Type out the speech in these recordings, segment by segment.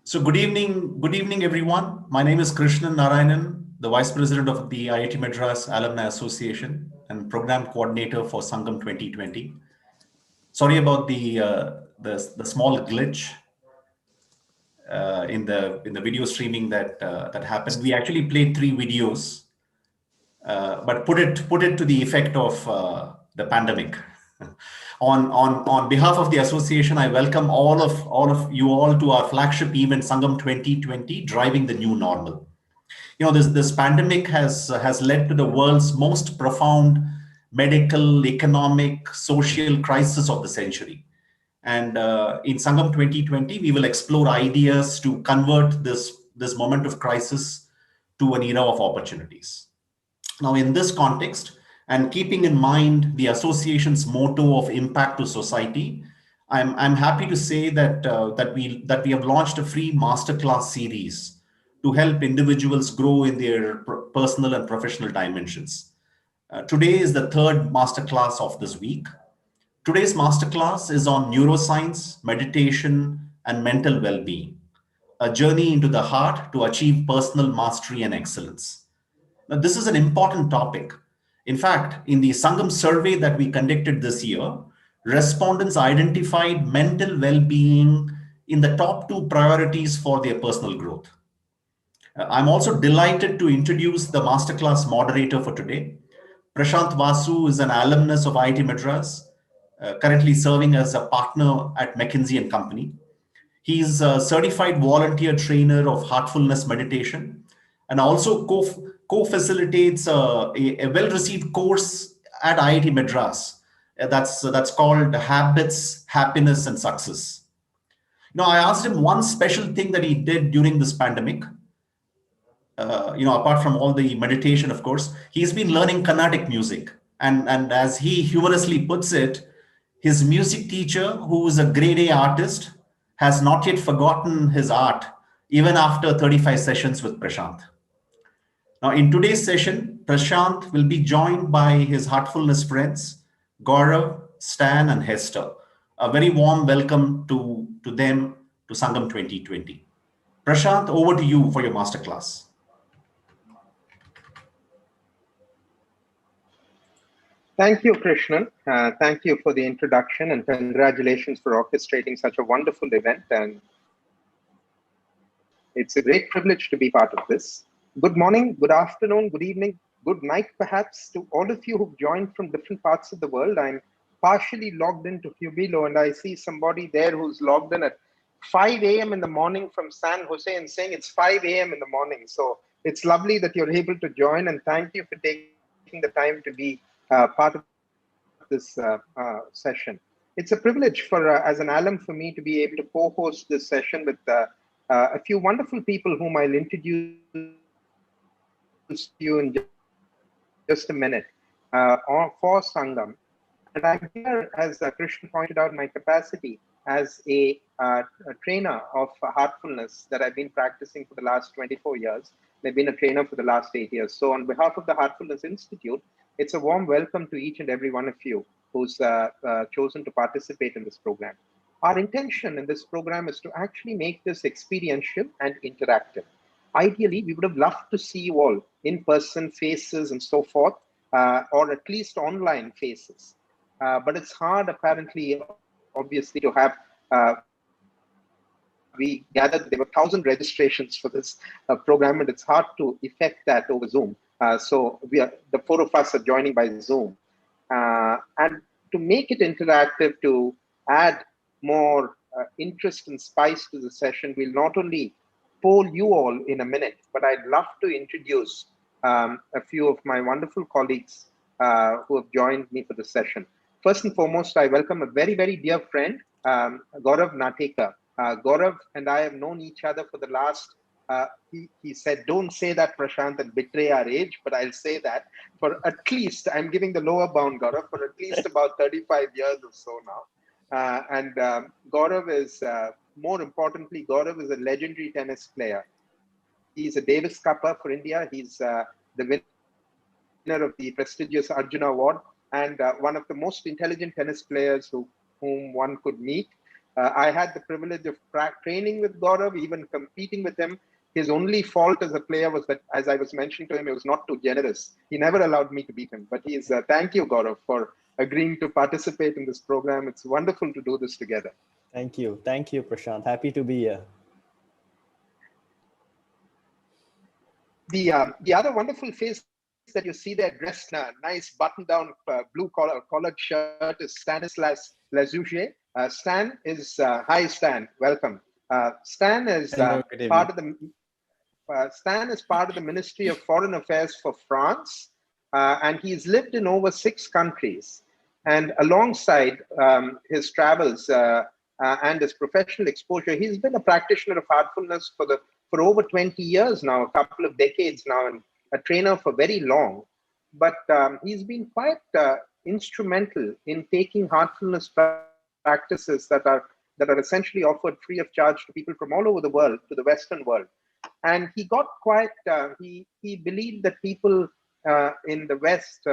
So good evening, everyone. My name is Krishnan Narayanan, the Vice President of the IIT Madras Alumni Association and Program Coordinator for Sangam 2020. Sorry about the small glitch in the video streaming that happened. We actually played 3 videos, but put it to the effect of the pandemic. On behalf of the association, I welcome all of you all to our flagship event Sangam 2020, Driving the New Normal. This pandemic has led to the world's most profound medical, economic, social crisis of the century. And in Sangam 2020, we will explore ideas to convert this moment of crisis to an era of opportunities. Now, in this context, and keeping in mind the association's motto of impact to society, I'm happy to say that we have launched a free masterclass series to help individuals grow in their personal and professional dimensions. Today is the third masterclass of this week. Today's masterclass is on neuroscience, meditation, and mental well-being, a journey into the heart to achieve personal mastery and excellence. Now, this is an important topic. In fact, in the Sangam survey that we conducted this year, respondents identified mental well-being in the top 2 priorities for their personal growth. I'm also delighted to introduce the masterclass moderator for today. Prashant Vasu is an alumnus of IIT Madras, currently serving as a partner at McKinsey and Company. He's a certified volunteer trainer of heartfulness meditation and also co-facilitates a well-received course at IIT Madras. That's called Habits, Happiness, and Success. I asked him one special thing that he did during this pandemic. Apart from all the meditation, of course, he's been learning Carnatic music. And as he humorously puts it, his music teacher, who is a grade A artist, has not yet forgotten his art, even after 35 sessions with Prashant. Now, in today's session, Prashant will be joined by his heartfulness friends, Gaurav, Stan, and Hester. A very warm welcome to them to Sangam 2020. Prashant, over to you for your masterclass. Thank you, Krishnan. Thank you for the introduction and congratulations for orchestrating such a wonderful event. And it's a great privilege to be part of this. Good morning, good afternoon, good evening, good night, perhaps, to all of you who've joined from different parts of the world. I'm partially logged into Cubilo, and I see somebody there who's logged in at 5 a.m. in the morning from San Jose and saying it's 5 a.m. in the morning. So it's lovely that you're able to join, and thank you for taking the time to be part of this session. It's a privilege for, as an alum, for me to be able to co-host this session with a few wonderful people whom I'll introduce you in just a minute for Sangam. And I'm here, as Krishna pointed out, my capacity as a trainer of heartfulness that I've been practicing for the last 24 years. I've been a trainer for the last 8 years. So on behalf of the Heartfulness Institute, it's a warm welcome to each and every one of you who's chosen to participate in this program. Our intention in this program is to actually make this experiential and interactive. Ideally, we would have loved to see you all in person, faces, and so forth, or at least online faces. But it's hard, apparently, obviously, to have we gathered, there were 1,000 registrations for this program, and it's hard to effect that over Zoom. So the 4 of us are joining by Zoom. And to make it interactive, to add more interest and spice to the session, we'll not only poll you all in a minute, but I'd love to introduce a few of my wonderful colleagues who have joined me for the session. First and foremost, I welcome a very, very dear friend, Gaurav Natekar. Gaurav and I have known each other for the last, he said, don't say that, Prashant, and betray our age, but I'll say that for at least, I'm giving the lower bound, Gaurav, for at least about 35 years or so now. Gaurav is, more importantly, Gaurav is a legendary tennis player. He's a Davis Cupper for India. He's the winner of the prestigious Arjuna Award and one of the most intelligent tennis players whom one could meet. I had the privilege of training with Gaurav, even competing with him. His only fault as a player was that, as I was mentioning to him, he was not too generous. He never allowed me to beat him. But he's, thank you, Gaurav, for agreeing to participate in this program. It's wonderful to do this together. Thank you. Thank you, Prashant. Happy to be here. The other wonderful face that you see there dressed in a nice button-down blue collared shirt is Stanislas Lazouge. Stan is, hi Stan, welcome. Stan is part of the Stan is part of the Ministry of Foreign Affairs for France, and he's lived in over 6 countries. And alongside his travels and his professional exposure, he's been a practitioner of heartfulness for over 20 years now, a couple of decades now, and a trainer for very long. But he's been quite instrumental in taking heartfulness practices that are essentially offered free of charge to people from all over the world, to the Western world. And he got quite, he believed that people in the West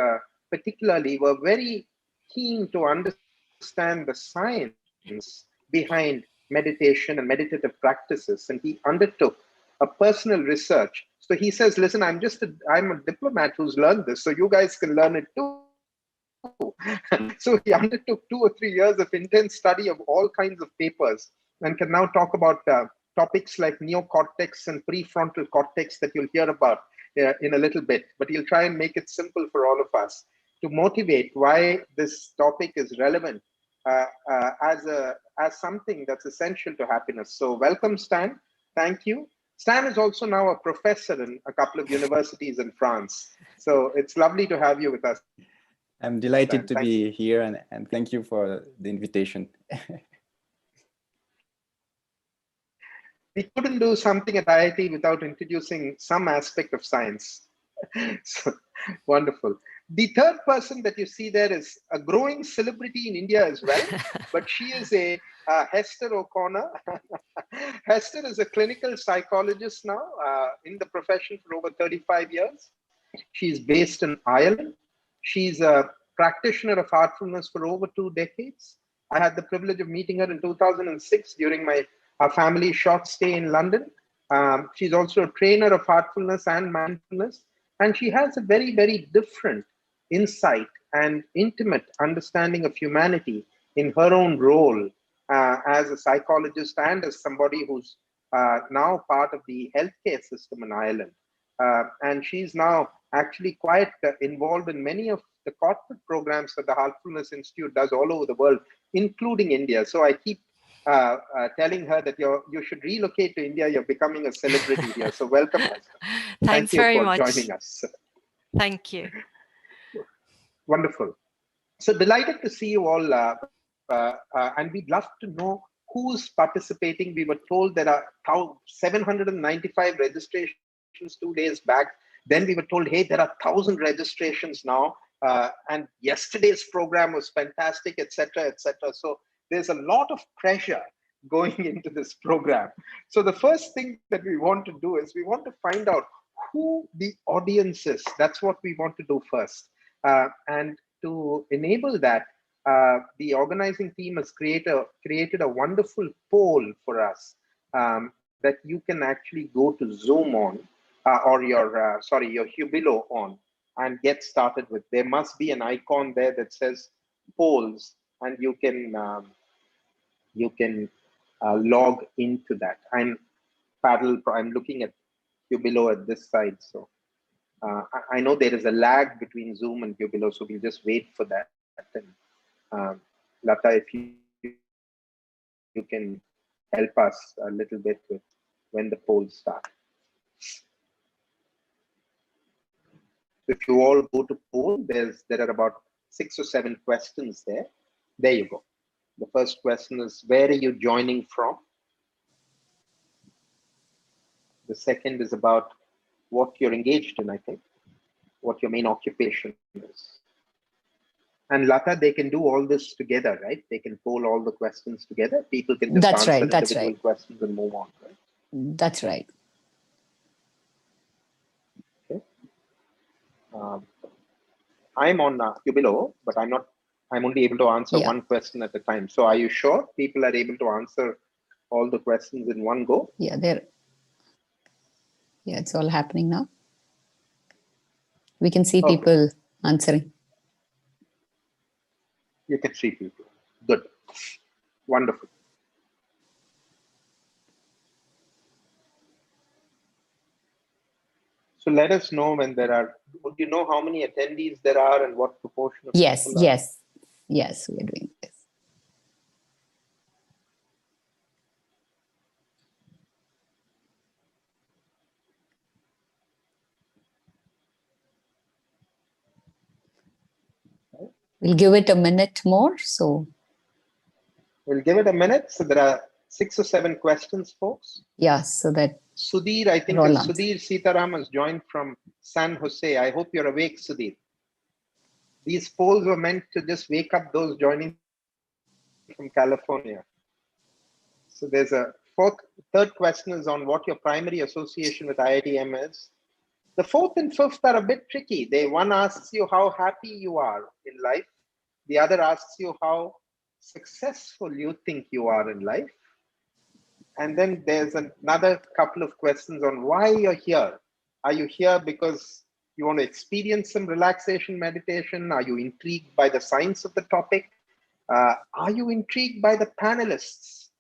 particularly were very keen to understand the science behind meditation and meditative practices. And he undertook a personal research. So he says, listen, I'm a diplomat who's learned this, so you guys can learn it too. So he undertook 2 or 3 years of intense study of all kinds of papers and can now talk about topics like neocortex and prefrontal cortex that you'll hear about in a little bit. But he'll try and make it simple for all of us to motivate why this topic is relevant as something that's essential to happiness. So welcome, Stan. Thank you. Stan is also now a professor in a couple of universities in France. So it's lovely to have you with us. I'm delighted to be here, and thank you for the invitation. We couldn't do something at IIT without introducing some aspect of science. So, wonderful. The third person that you see there is a growing celebrity in India as well, but she is a Hester O'Connor. Hester is a clinical psychologist now in the profession for over 35 years. She's based in Ireland. She's a practitioner of heartfulness for over 2 decades. I had the privilege of meeting her in 2006 during our family short stay in London. She's also a trainer of heartfulness and mindfulness. And she has a very, very different insight and intimate understanding of humanity in her own role as a psychologist and as somebody who's now part of the healthcare system in Ireland. And she's now actually quite involved in many of the corporate programs that the Heartfulness Institute does all over the world, including India. So I keep telling her that you should relocate to India. You're becoming a celebrity here. So welcome, Hester. Thanks very much for joining us. Thank you. Wonderful. So delighted to see you all. And we'd love to know who's participating. We were told there are 795 registrations 2 days back. Then we were told, hey, there are 1,000 registrations now. And yesterday's program was fantastic, etc., etc. So there's a lot of pressure going into this program. So the first thing that we want to do is we want to find out who the audience is. That's what we want to do first. And to enable that, the organizing team has created a wonderful poll for us that you can actually go to Zoom on, or your Hubilo on, and get started with. There must be an icon there that says polls, and you can log into that. I'm looking at Hubilo at this side, so I know there is a lag between Zoom and Hubilo, so we'll just wait for that. And Lata, if you can help us a little bit with when the polls start. If you all go to poll, there are about 6 or 7 questions there. There you go. The first question is, where are you joining from? The second is about what you're engaged in, I think, what your main occupation is. And Lata, they can do all this together, right? They can poll all the questions together. People can just answer individual questions and move on, right? That's right. Okay. I'm on Hubilo, but I'm I'm only able to answer one question at a time. So are you sure people are able to answer all the questions in one go? Yeah, it's all happening now. We can see people answering. You can see people. Good. Wonderful. So let us know when there are, would you know how many attendees there are and what proportion of people are? Yes, we are doing this. We'll give it a minute more. So we'll give it a minute. So there are 6 or 7 questions, folks. Yes, so that Sudhir, I think Sudhir Sitaram has joined from San Jose. I hope you're awake, Sudhir. These polls were meant to just wake up those joining from California. So there's a third question is on what your primary association with IITM is. The fourth and fifth are a bit tricky. One asks you how happy you are in life. The other asks you how successful you think you are in life. And then there's another couple of questions on why you're here. Are you here because you want to experience some relaxation meditation? Are you intrigued by the science of the topic? Are you intrigued by the panelists?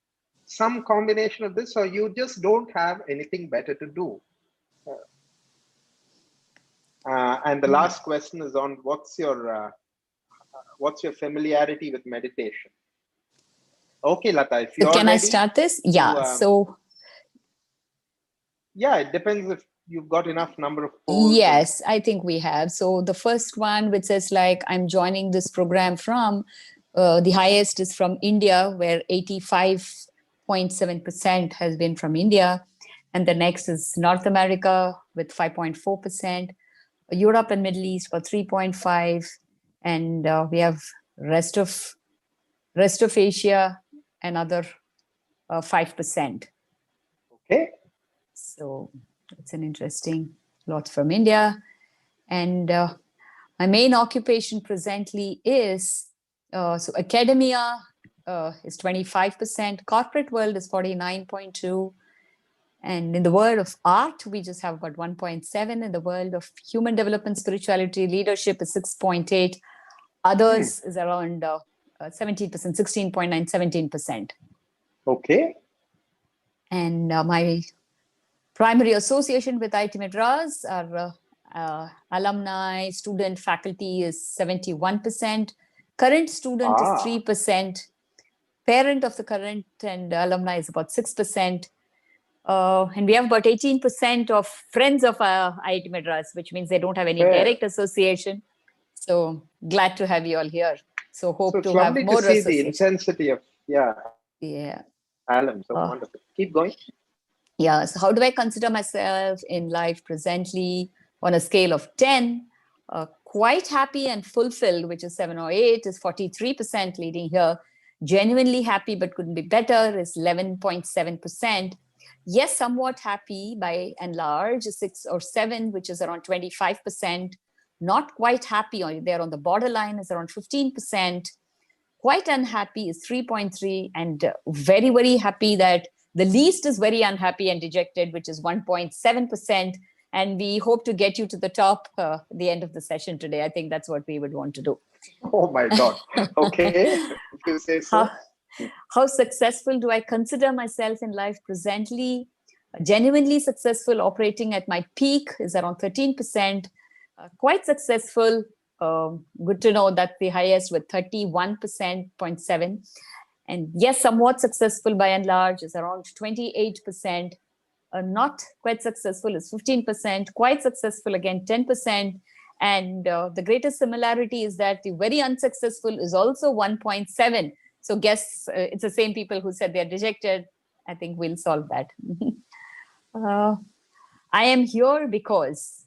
Some combination of this, or you just don't have anything better to do. And the last question is on what's your familiarity with meditation? Okay, Lata, if you're can ready, I start this? Yeah. Yeah, it depends if you've got enough number of polls. Yes, I think we have. So the first one, which says like, I'm joining this program from, the highest is from India, where 85.7% has been from India. And the next is North America with 5.4%, Europe and Middle East for 3.5%, and we have rest of Asia, another 5%. Okay. So it's an interesting lot from India. And my main occupation presently is, so academia is 25%, corporate world is 49.2%, and in the world of art, we just have about 1.7%. In the world of human development, spirituality, leadership is 6.8%. Others is around 17%, 16.9%, 17%. Okay. And my primary association with IIT Madras are alumni, student, faculty is 71%. Current student is 3%. Parent of the current and alumni is about 6%. And we have about 18% of friends of IIT Madras, which means they don't have any direct association. So glad to have you all here. So hope to have more to see the intensity of alum. So wonderful. Keep going. Yeah. So how do I consider myself in life presently on a scale of 10? Quite happy and fulfilled, which is 7 or 8, is 43% leading here. Genuinely happy but couldn't be better is 11.7%. Yes, somewhat happy by and large, 6 or 7, which is around 25%. Not quite happy, or they're on the borderline, is around 15%. Quite unhappy is 3.3%, and very, very happy that the least is very unhappy and dejected, which is 1.7%. And we hope to get you to the top at the end of the session today. I think that's what we would want to do. Oh my God. Okay. If you say so. How successful do I consider myself in life presently? Genuinely successful, operating at my peak is around 13%. Quite successful. Good to know that the highest with 31.7%. And yes, somewhat successful by and large is around 28%. Not quite successful is 15%. Quite successful again 10%. And the greatest similarity is that the very unsuccessful is also 1.7%. So guess it's the same people who said they're dejected. I think we'll solve that. I am here because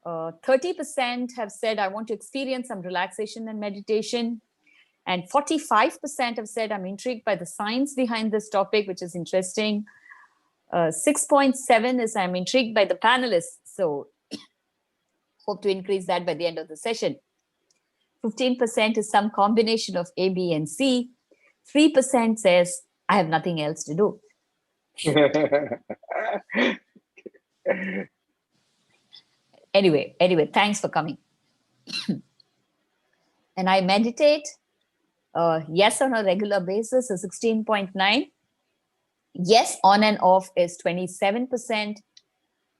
30% have said, I want to experience some relaxation and meditation. And 45% have said, I'm intrigued by the science behind this topic, which is interesting. 6.7 is, I'm intrigued by the panelists. So hope to increase that by the end of the session. 15% is some combination of A, B, and C. 3% says, I have nothing else to do. Anyway, thanks for coming. And I meditate, yes, on a regular basis is 16.9. Yes, on and off is 27%.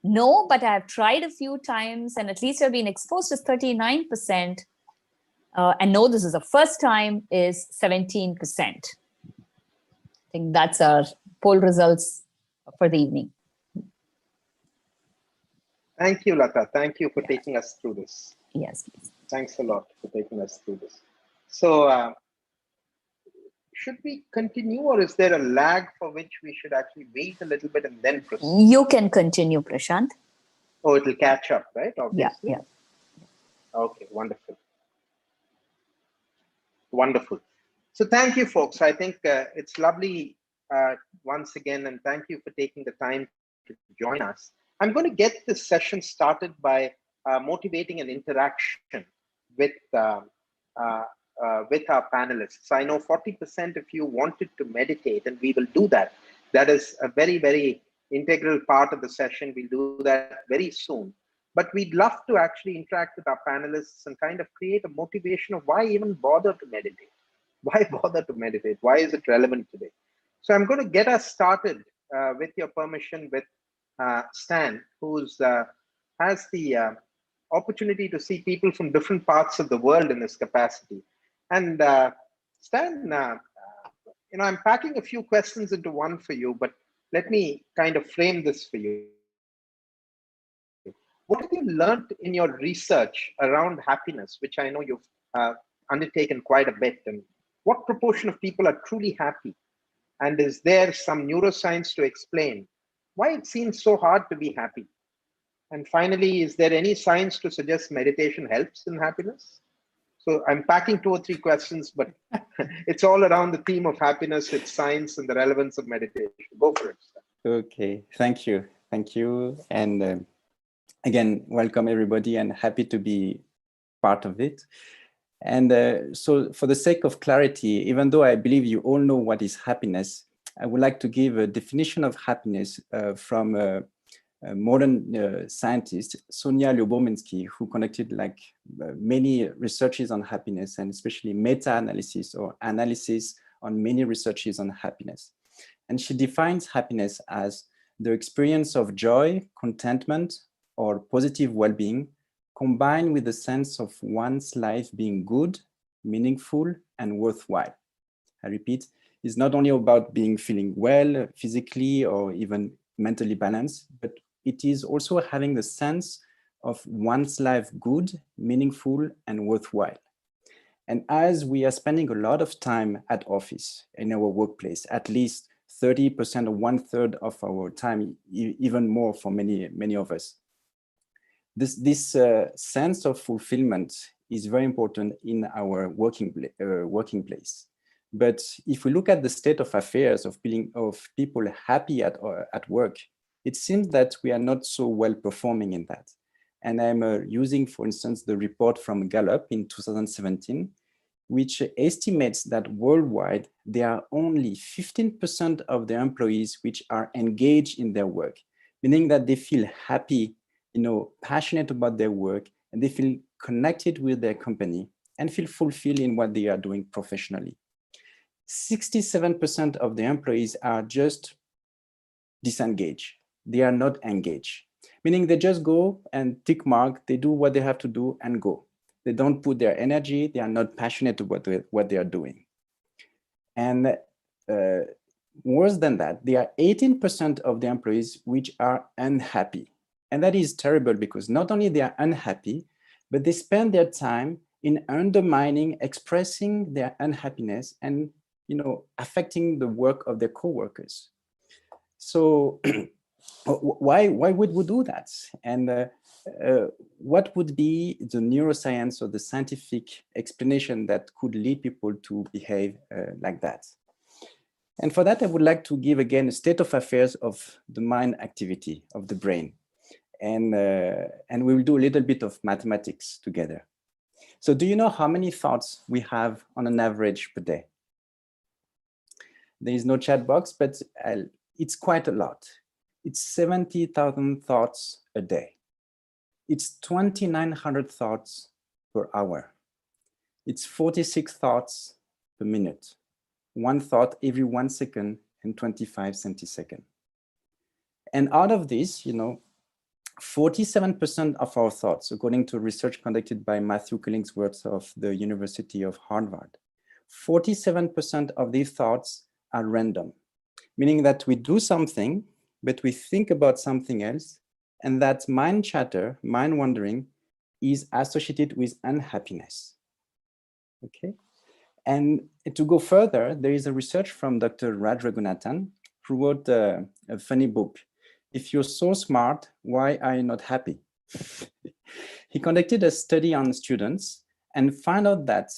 No, but I've tried a few times and at least I've been exposed to 39%. And no, this is the first time is 17%. I think that's our poll results for the evening. Thank you, Lata. Thank you for taking us through this. Yes, please. Thanks a lot for taking us through this. So should we continue, or is there a lag for which we should actually wait a little bit and then proceed? You can continue, Prashant. Oh, it'll catch up, right? Obviously. Yeah. Okay, wonderful. Wonderful. So thank you, folks. I think it's lovely once again, and thank you for taking the time to join us. I'm going to get this session started by motivating an interaction with our panelists. I know 40% of you wanted to meditate, and we will do that. That is a very, very integral part of the session. We'll do that very soon. But we'd love to actually interact with our panelists and kind of create a motivation of why even bother to meditate? Why bother to meditate? Why is it relevant today? So I'm going to get us started with your permission with Stan, who's has the opportunity to see people from different parts of the world in this capacity. And Stan, I'm packing a few questions into one for you, but let me kind of frame this for you. What have you learned in your research around happiness, which I know you've undertaken quite a bit, and what proportion of people are truly happy? And is there some neuroscience to explain why it seems so hard to be happy? And finally, is there any science to suggest meditation helps in happiness? So I'm packing 2 or 3 questions, but it's all around the theme of happiness, its science, and the relevance of meditation. Go for it. Okay, thank you. And again, welcome everybody, and happy to be part of it. And so for the sake of clarity, even though I believe you all know what is happiness, I would like to give a definition of happiness from a modern scientist, Sonia Lyubomirsky, who conducted many researches on happiness, and especially meta-analysis or analysis on many researches on happiness. And she defines happiness as the experience of joy, contentment, or positive well-being, combined with the sense of one's life being good, meaningful, and worthwhile. I repeat, it's not only about feeling well physically or even mentally balanced, but it is also having the sense of one's life good, meaningful, and worthwhile. And as we are spending a lot of time at office, in our workplace, at least 30% or 1/3 of our time, even more for many of us, this sense of fulfillment is very important in our working place. But if we look at the state of affairs of people happy at work, it seems that we are not so well performing in that. And I'm using, for instance, the report from Gallup in 2017, which estimates that worldwide, there are only 15% of the employees which are engaged in their work, meaning that they feel happy, passionate about their work, and they feel connected with their company and feel fulfilled in what they are doing professionally. 67% of the employees are just disengaged. They are not engaged, meaning they just go and tick mark, they do what they have to do and go. They don't put their energy, they are not passionate about what they are doing. And worse than that, there are 18% of the employees which are unhappy. And that is terrible, because not only they are unhappy, but they spend their time in undermining, expressing their unhappiness and affecting the work of their co-workers. So why would we do that? And what would be the neuroscience or the scientific explanation that could lead people to behave like that? And for that, I would like to give again a state of affairs of the mind activity of the brain. And we will do a little bit of mathematics together. So do you know how many thoughts we have on an average per day? There is no chat box, but it's quite a lot. It's 70,000 thoughts a day. It's 2,900 thoughts per hour. It's 46 thoughts per minute. One thought every 1 second and 25 centiseconds. And out of this, 47% of our thoughts, according to research conducted by Matthew Killingsworth of the University of Harvard, 47% of these thoughts are random, meaning that we do something, but we think about something else, and that mind chatter, mind wandering, is associated with unhappiness. Okay. And to go further, there is a research from Dr. Raj Raghunathan, who wrote a funny book, If You're So Smart, Why Are You Not Happy? He conducted a study on students and found out that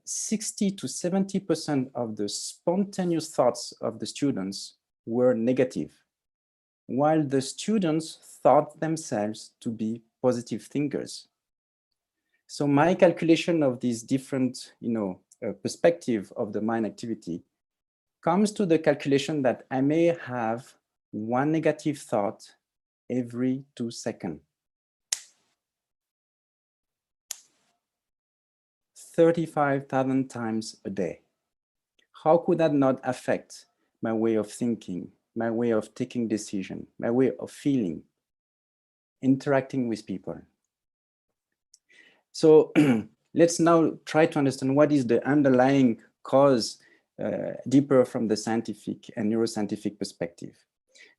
60 to 70% of the spontaneous thoughts of the students were negative, while the students thought themselves to be positive thinkers. So my calculation of these different, perspective of the mind activity comes to the calculation that I may have one negative thought every 2 seconds. 35,000 times a day. How could that not affect my way of thinking, my way of taking decision, my way of feeling, interacting with people? So let's now try to understand what is the underlying cause deeper from the scientific and neuroscientific perspective.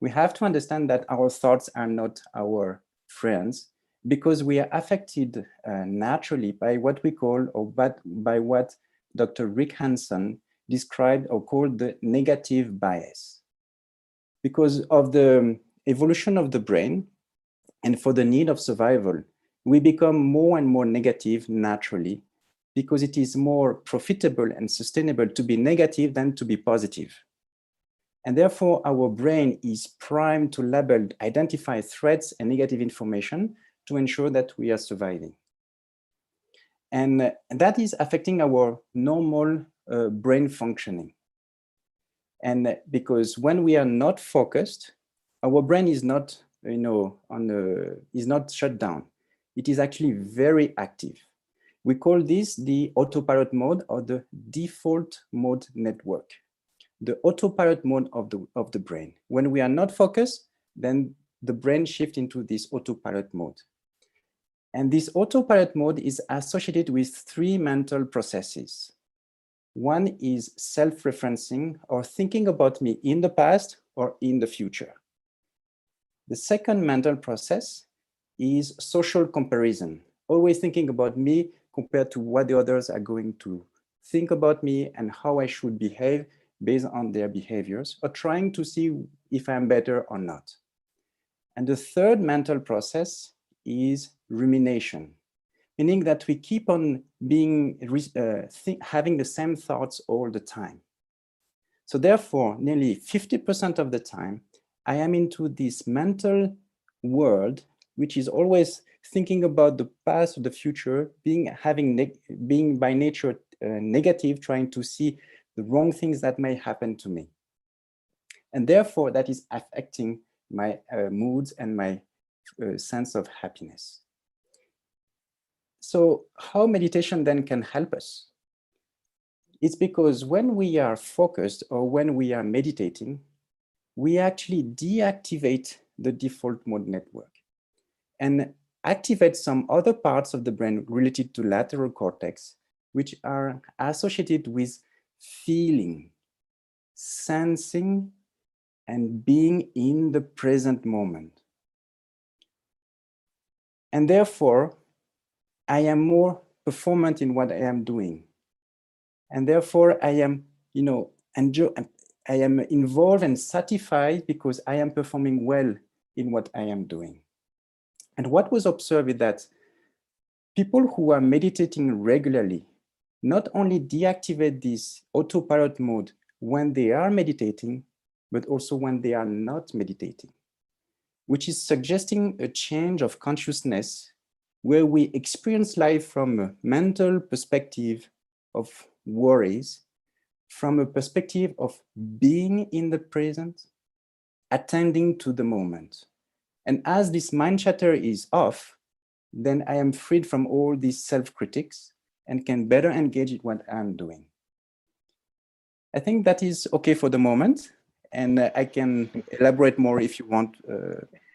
We have to understand that our thoughts are not our friends, because we are affected naturally by what we call, or by what Dr. Rick Hanson described or called the negative bias. Because of the evolution of the brain and for the need of survival, we become more and more negative naturally, because it is more profitable and sustainable to be negative than to be positive. And therefore, our brain is primed to label, identify threats and negative information to ensure that we are surviving. And that is affecting our normal brain functioning. And because when we are not focused, our brain is not, is not shut down. It is actually very active. We call this the autopilot mode, or the default mode network. The autopilot mode of the brain. When we are not focused, then the brain shifts into this autopilot mode. And this autopilot mode is associated with 3 mental processes. One is self-referencing, or thinking about me in the past or in the future. The second mental process is social comparison, always thinking about me compared to what the others are going to think about me and how I should behave based on their behaviors, or trying to see if I'm better or not. And the third mental process is rumination, meaning that we keep on having the same thoughts all the time. So therefore, nearly 50% of the time, I am into this mental world, which is always thinking about the past or the future, being by nature negative, trying to see the wrong things that may happen to me. And therefore, that is affecting my moods and my sense of happiness. So how meditation then can help us? It's because when we are focused or when we are meditating, we actually deactivate the default mode network and activate some other parts of the brain related to lateral cortex, which are associated with feeling, sensing, and being in the present moment. And therefore, I am more performant in what I am doing. And therefore, I am, I am involved and satisfied because I am performing well in what I am doing. And what was observed is that people who are meditating regularly not only deactivate this autopilot mode when they are meditating, but also when they are not meditating, which is suggesting a change of consciousness where we experience life from a mental perspective of worries, from a perspective of being in the present, attending to the moment. And as this mind chatter is off, then I am freed from all these self-critics and can better engage in what I'm doing. I think that is okay for the moment. And I can elaborate more if you want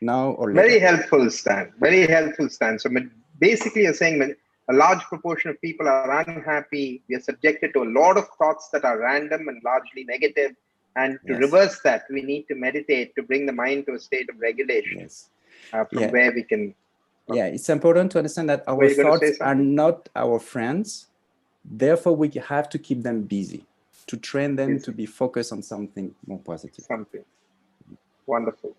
now or later. Very helpful, Stan. Very helpful, Stan. So basically you're saying that a large proportion of people are unhappy. We are subjected to a lot of thoughts that are random and largely negative. And to reverse that, we need to meditate to bring the mind to a state of regulation from where we can. Yeah, it's important to understand that our thoughts are not our friends. Therefore, we have to keep them busy, to train them to be focused on something more positive. Something wonderful.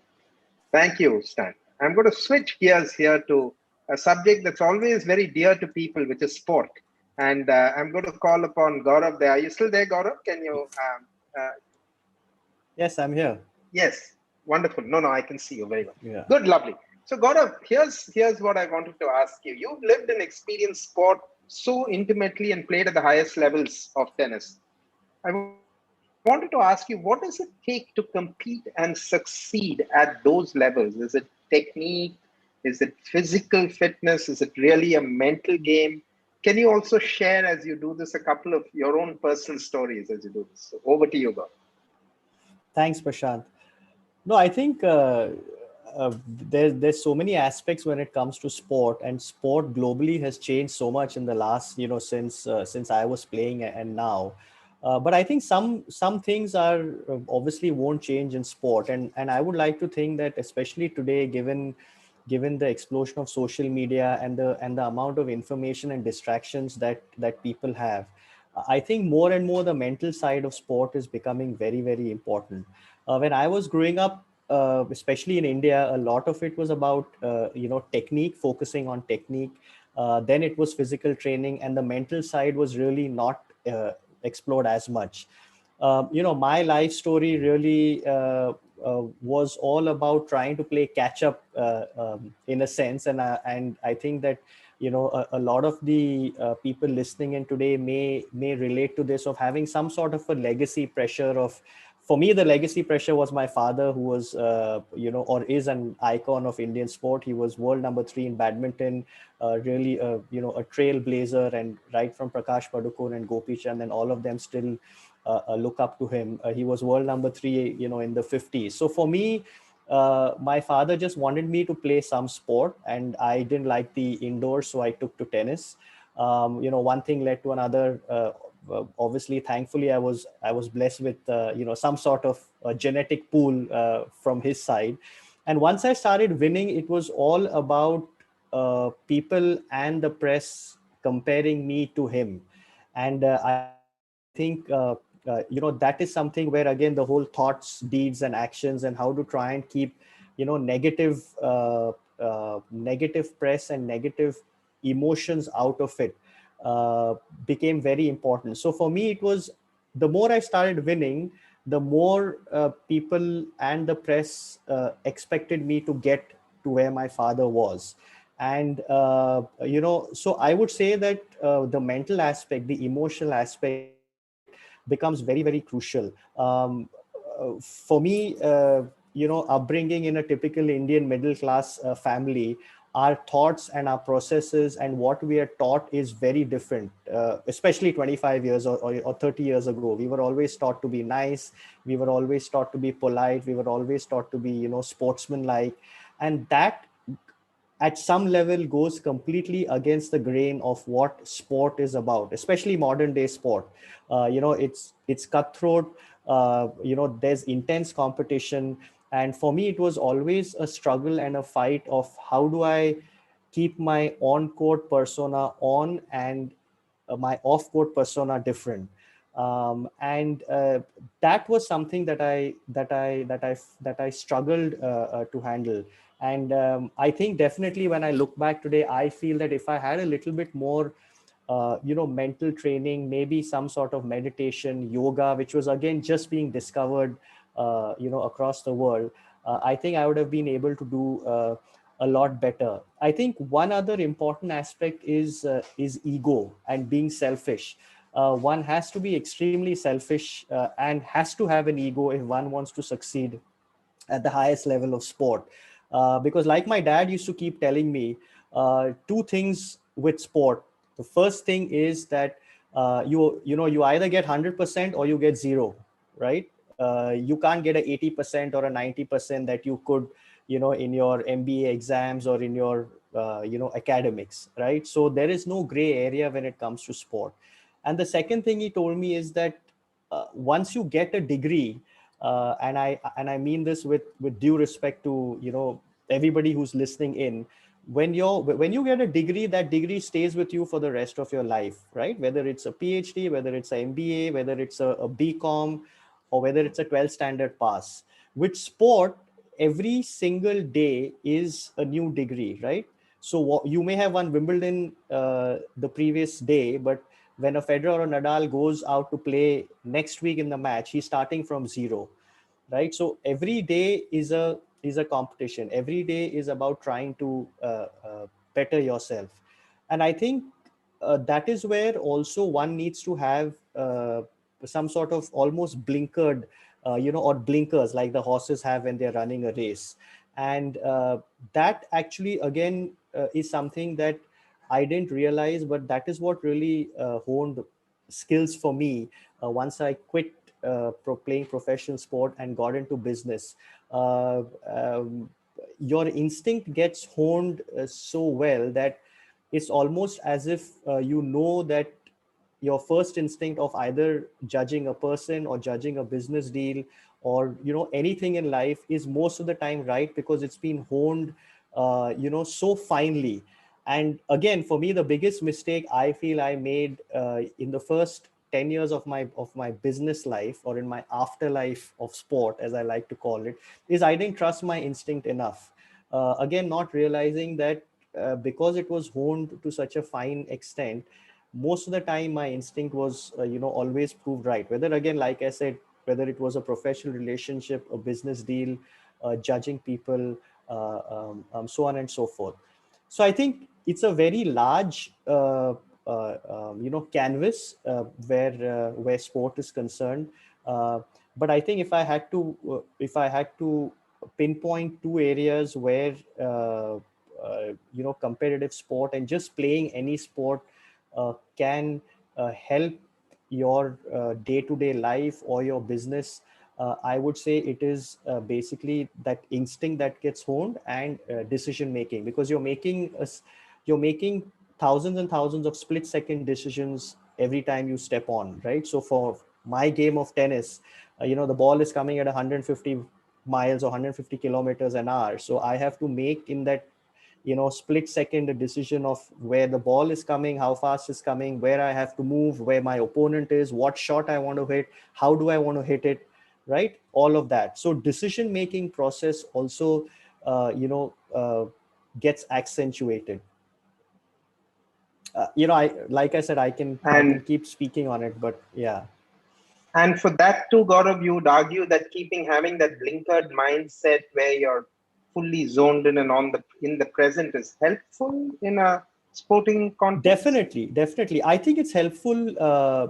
Thank you, Stan. I'm going to switch gears here to a subject that's always very dear to people, which is sport. And I'm going to call upon Gaurav there. Are you still there, Gaurav? Can you? Yes, I'm here. Yes, wonderful. No, I can see you very well. Yeah. Good, lovely. So Gaurav, here's what I wanted to ask you. You've lived and experienced sport so intimately and played at the highest levels of tennis. I wanted to ask you, what does it take to compete and succeed at those levels? Is it technique? Is it physical fitness? Is it really a mental game? Can you also share, as you do this, a couple of your own personal stories as you do this? So over to you, Gaurav. Thanks, Prashant. No, I think there's so many aspects when it comes to sport, and sport globally has changed so much in the last, since I was playing and now. But I think some things are obviously won't change in sport, and I would like to think that especially today, given the explosion of social media and the amount of information and distractions that people have, I think more and more the mental side of sport is becoming very, very important. When I was growing up, especially in India, a lot of it was about technique, focusing on technique. Then it was physical training, and the mental side was really not explored as much. My life story really was all about trying to play catch up in a sense, and I think that a lot of the people listening in today may relate to this, of having some sort of a legacy pressure of. For me, the legacy pressure was my father, who was, or is an icon of Indian sport. He was world #3 in badminton, really, a trailblazer, and right from Prakash Padukone and Gopi Chand and all of them still look up to him. He was world #3, in the 50s. So for me, my father just wanted me to play some sport, and I didn't like the indoors, so I took to tennis. One thing led to another. Obviously, thankfully, I was blessed with some sort of genetic pool from his side, and once I started winning, it was all about people and the press comparing me to him, and I think that is something where, again, the whole thoughts, deeds, and actions, and how to try and keep negative press and negative emotions out of it became very important. So for me, it was, the more I started winning, the more people and the press expected me to get to where my father was. And so I would say that the mental aspect, the emotional aspect becomes very, very crucial. For me, upbringing in a typical Indian middle class family, our thoughts and our processes and what we are taught is very different, especially 25 years or 30 years ago. We were always taught to be nice. We were always taught to be polite. We were always taught to be, sportsmanlike. And that at some level goes completely against the grain of what sport is about, especially modern day sport. It's cutthroat, there's intense competition. And for me, it was always a struggle and a fight of how do I keep my on-court persona on and my off-court persona different. And that was something that I struggled to handle. And I think definitely when I look back today, I feel that if I had a little bit more mental training, maybe some sort of meditation, yoga, which was again just being discovered across the world, I think I would have been able to do a lot better. I think one other important aspect is ego and being selfish. One has to be extremely selfish and has to have an ego if one wants to succeed at the highest level of sport. Because like my dad used to keep telling me, two things with sport. The first thing is that you either get 100% or you get zero, right? You can't get a 80% or a 90% that you could, in your MBA exams or in your academics, right? So there is no gray area when it comes to sport. And the second thing he told me is that once you get a degree, and I mean this with due respect to everybody who's listening in, when you get a degree, that degree stays with you for the rest of your life, right? Whether it's a PhD, whether it's an MBA, whether it's a BCom, or whether it's a 12th standard pass. With sport, every single day is a new degree, right? So you may have won Wimbledon the previous day, but when a Federer or Nadal goes out to play next week in the match, he's starting from zero, right? So every day is a competition. Every day is about trying to better yourself. And I think that is where also one needs to have some sort of almost blinkered or blinkers like the horses have when they're running a race. And that actually again is something that I didn't realize, but that is what really honed skills for me once I quit playing professional sport and got into business. Uh, um, your instinct gets honed so well that it's almost as if that your first instinct of either judging a person or judging a business deal or anything in life is most of the time right, because it's been honed so finely. And again, for me, the biggest mistake I feel I made in the first 10 years of my business life, or in my afterlife of sport, as I like to call it, is I didn't trust my instinct enough. Again, not realizing that because it was honed to such a fine extent, most of the time my instinct was always proved right, whether, again, like I said, whether it was a professional relationship, a business deal, judging people, so on and so forth. So I think it's a very large canvas where sport is concerned. uh, but I think if I had to pinpoint two areas where competitive sport and just playing any sport can help your day-to-day life or your business, I would say it is basically that instinct that gets honed, and decision making, because you're making thousands and thousands of split-second decisions every time you step on, right? So for my game of tennis, the ball is coming at 150 miles or 150 kilometers an hour. So I have to make in that split second a decision of where the ball is coming, how fast it's coming, where I have to move, where my opponent is, what shot I want to hit, how do I want to hit it, right? All of that. So decision making process also gets accentuated. I, like I said, I can And keep speaking on it, but yeah. and for that too, Gaurav, you would argue that having that blinkered mindset where you're fully zoned in and in the present is helpful in a sporting context. Definitely. I think it's helpful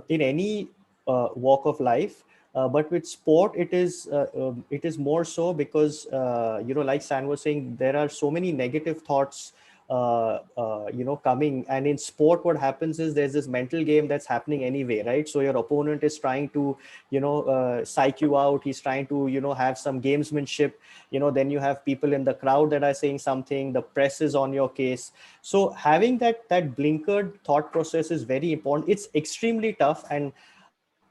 in any walk of life, but with sport, it is more so because like San was saying, there are so many negative thoughts coming, and in sport, what happens is there's this mental game that's happening anyway, right? So your opponent is trying to psych you out. He's trying to have some gamesmanship. Then you have people in the crowd that are saying something. The press is on your case. So having that blinkered thought process is very important. It's extremely tough, and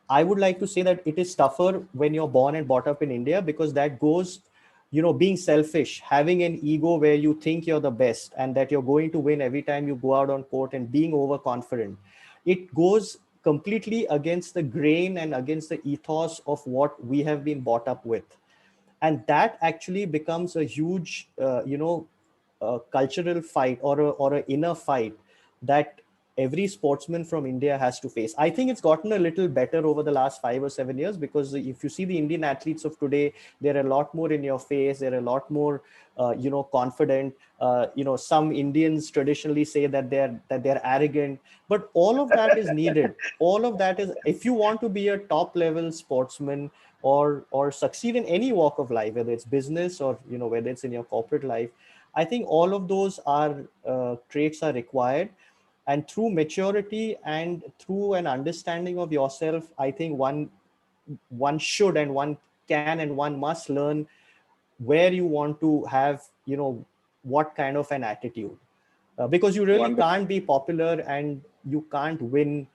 I would like to say that it is tougher when you're born and brought up in India, because that goes, being selfish, having an ego where you think you're the best and that you're going to win every time you go out on court, and being overconfident. It goes completely against the grain and against the ethos of what we have been brought up with. And that actually becomes a huge cultural fight, or a inner fight that every sportsman from India has to face. I think it's gotten a little better over the last 5 or 7 years, because if you see the Indian athletes of today, they're a lot more in your face. They're a lot more, confident. Some Indians traditionally say that they're arrogant, but all of that is needed. All of that is, if you want to be a top level sportsman or succeed in any walk of life, whether it's business or, whether it's in your corporate life, I think all of those are traits are required. And through maturity and through an understanding of yourself, I think one should and one can and one must learn where you want to have, what kind of an attitude, because you really Wonderful. can't be popular and you can't win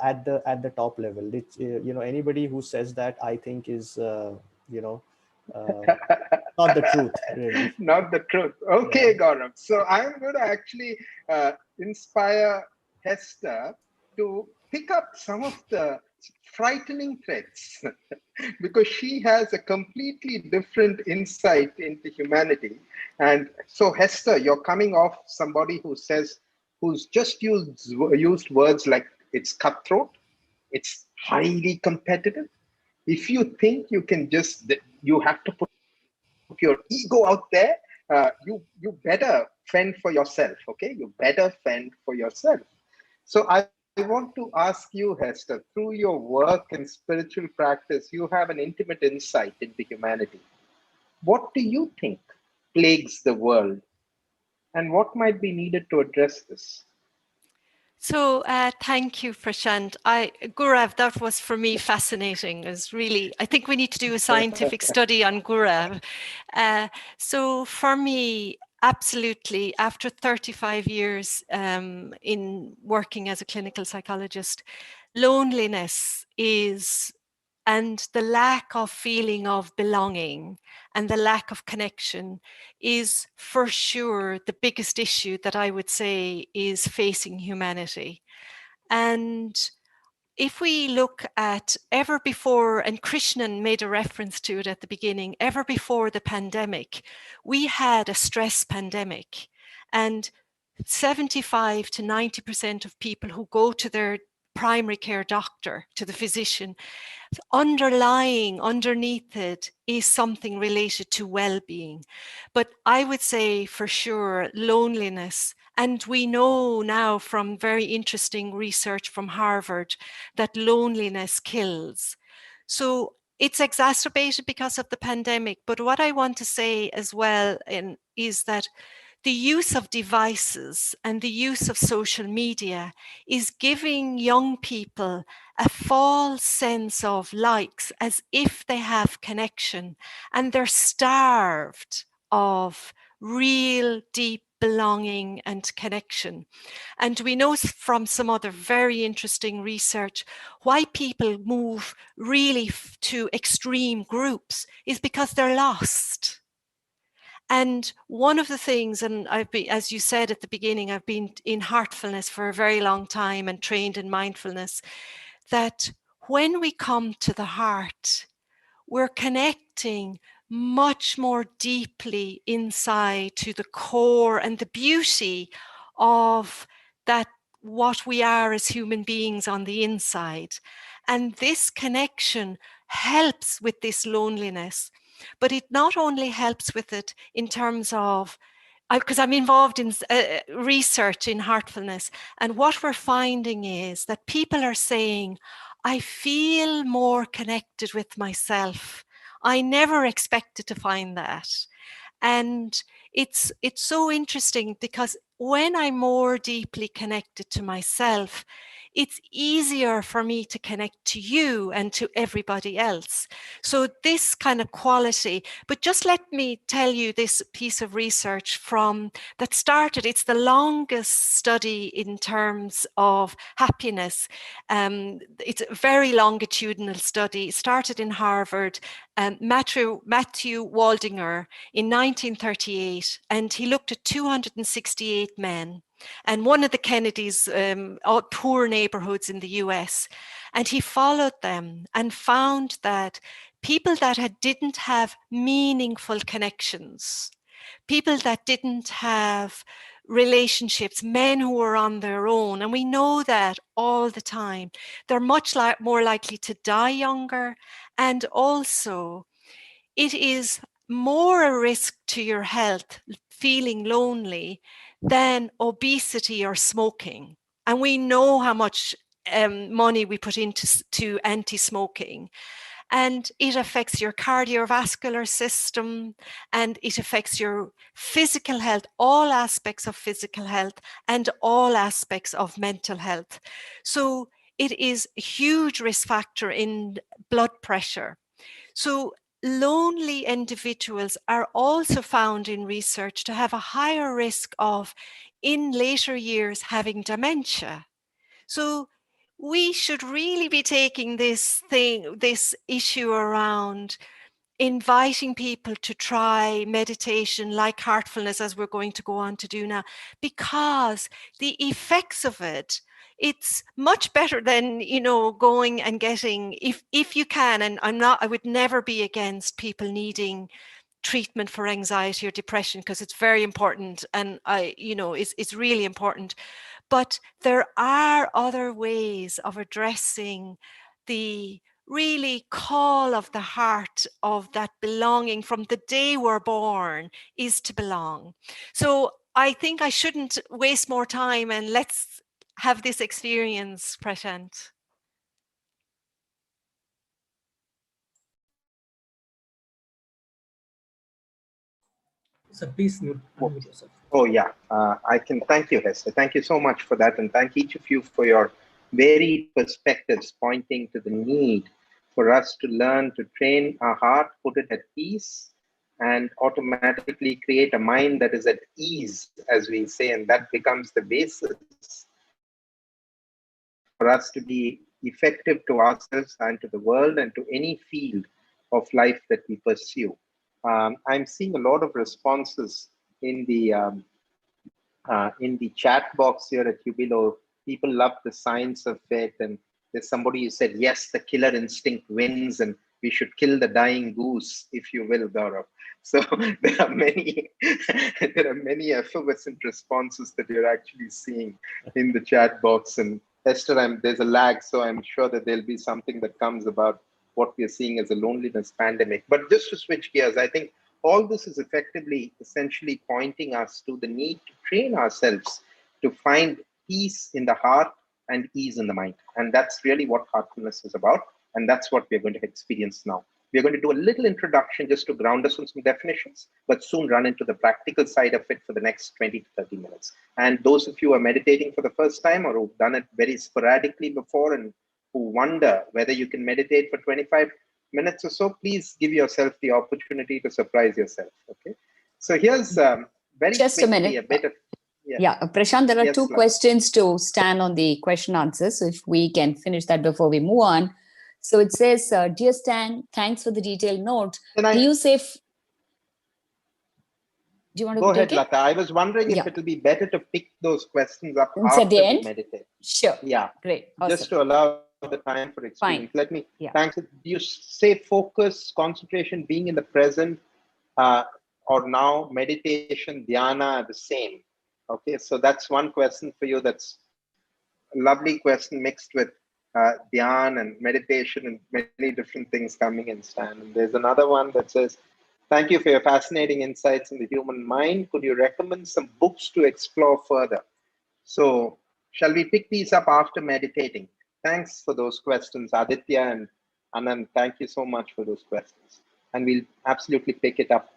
at the top level. It's, anybody who says that, I think is not the truth, really. Not the truth. Okay, Gaurav. So I'm going to actually inspire Hester to pick up some of the frightening threats because she has a completely different insight into humanity. And so, Hester, you're coming off somebody who's just used words like it's cutthroat, it's highly competitive. If you think you have to put your ego out there, you better fend for yourself. Okay, you better fend for yourself. So I want to ask you, Hester, through your work and spiritual practice, you have an intimate insight into humanity. What do you think plagues the world, and what might be needed to address this? So thank you, Prashant. Gaurav, that was for me fascinating. I think we need to do a scientific study on Gaurav. So for me, absolutely, after 35 years in working as a clinical psychologist, loneliness and the lack of feeling of belonging and the lack of connection is for sure the biggest issue that I would say is facing humanity. And if we look at ever before, and Krishnan made a reference to it at the beginning, ever before the pandemic, we had a stress pandemic. And 75 to 90% of people who go to their primary care doctor, to the physician, underlying underneath it is something related to well-being. But I would say for sure loneliness, and we know now from very interesting research from Harvard that loneliness kills. So it's exacerbated because of the pandemic. But what I want to say as well is that the use of devices and the use of social media is giving young people a false sense of likes, as if they have connection, and they're starved of real deep belonging and connection. And we know from some other very interesting research why people move really to extreme groups is because they're lost. And one of the things, and as you said at the beginning, I've been in heartfulness for a very long time and trained in mindfulness, that when we come to the heart, we're connecting much more deeply inside to the core and the beauty of that, what we are as human beings on the inside. And this connection helps with this loneliness. But it not only helps with it in terms of, because I'm involved in research in heartfulness, and what we're finding is that people are saying, I feel more connected with myself. I never expected to find that. And it's so interesting because when I'm more deeply connected to myself, it's easier for me to connect to you and to everybody else. So this kind of quality, but just let me tell you this piece of research that started, it's the longest study in terms of happiness. It's a very longitudinal study. It started in Harvard. Matthew Waldinger in 1938, and he looked at 268 men. And one of the Kennedys' poor neighborhoods in the US. And he followed them and found that people that didn't have meaningful connections, people that didn't have relationships, men who were on their own, and we know that all the time, they're much more likely to die younger, and also it is more a risk to your health feeling lonely than obesity or smoking. And we know how much money we put into anti-smoking. And it affects your cardiovascular system, and it affects your physical health, all aspects of physical health and all aspects of mental health. So it is a huge risk factor in blood pressure. So lonely individuals are also found in research to have a higher risk of, in later years, having dementia. So we should really be taking this issue around inviting people to try meditation like heartfulness, as we're going to go on to do now, because the effects of it, it's much better than, going and getting, if you can, and I would never be against people needing treatment for anxiety or depression, because it's very important, and it's really important. But there are other ways of addressing the really call of the heart of that belonging from the day we're born is to belong. So I think I shouldn't waste more time, and let's have this experience, Prashant. So please unmute yourself. Oh, yeah. I can thank you, Hester. Thank you so much for that. And thank each of you for your varied perspectives pointing to the need for us to learn to train our heart, put it at peace, and automatically create a mind that is at ease, as we say, and that becomes the basis for us to be effective to ourselves and to the world and to any field of life that we pursue. I'm seeing a lot of responses in the chat box here at Jubilee. People love the science of it, and there's somebody who said, yes, the killer instinct wins, and we should kill the dying goose, if you will, Gaurav. So there are many effervescent responses that you're actually seeing in the chat box. And Esther, there's a lag, so I'm sure that there'll be something that comes about what we're seeing as a loneliness pandemic. But just to switch gears, I think all this is essentially pointing us to the need to train ourselves to find peace in the heart and ease in the mind. And that's really what heartfulness is about. And that's what we're going to experience now. We're going to do a little introduction just to ground us on some definitions, but soon run into the practical side of it for the next 20 to 30 minutes. And those of you who are meditating for the first time or who've done it very sporadically before and who wonder whether you can meditate for 25 minutes or so, please give yourself the opportunity to surprise yourself. Okay. So here's very just quickly a minute. A bit of Prashant, there are yes, two questions to stand on the question answers. So if we can finish that before we move on. So it says, dear Stan, thanks for the detailed note. Do you say? Do you want to go ahead, take it? Lata? I was wondering if it will be better to pick those questions up after we meditate. Sure. Yeah. Great. Awesome. Just to allow the time for experience. Fine. Let me thanks. Do you say focus, concentration, being in the present, or now meditation, dhyana are the same? Okay, so that's one question for you. That's a lovely question mixed with dhyan and meditation and many different things coming in, Stan. And there's another one that says, thank you for your fascinating insights in the human mind. Could you recommend some books to explore further? So shall we pick these up after meditating? Thanks for those questions, Aditya and Anand. Thank you so much for those questions. And we'll absolutely pick it up.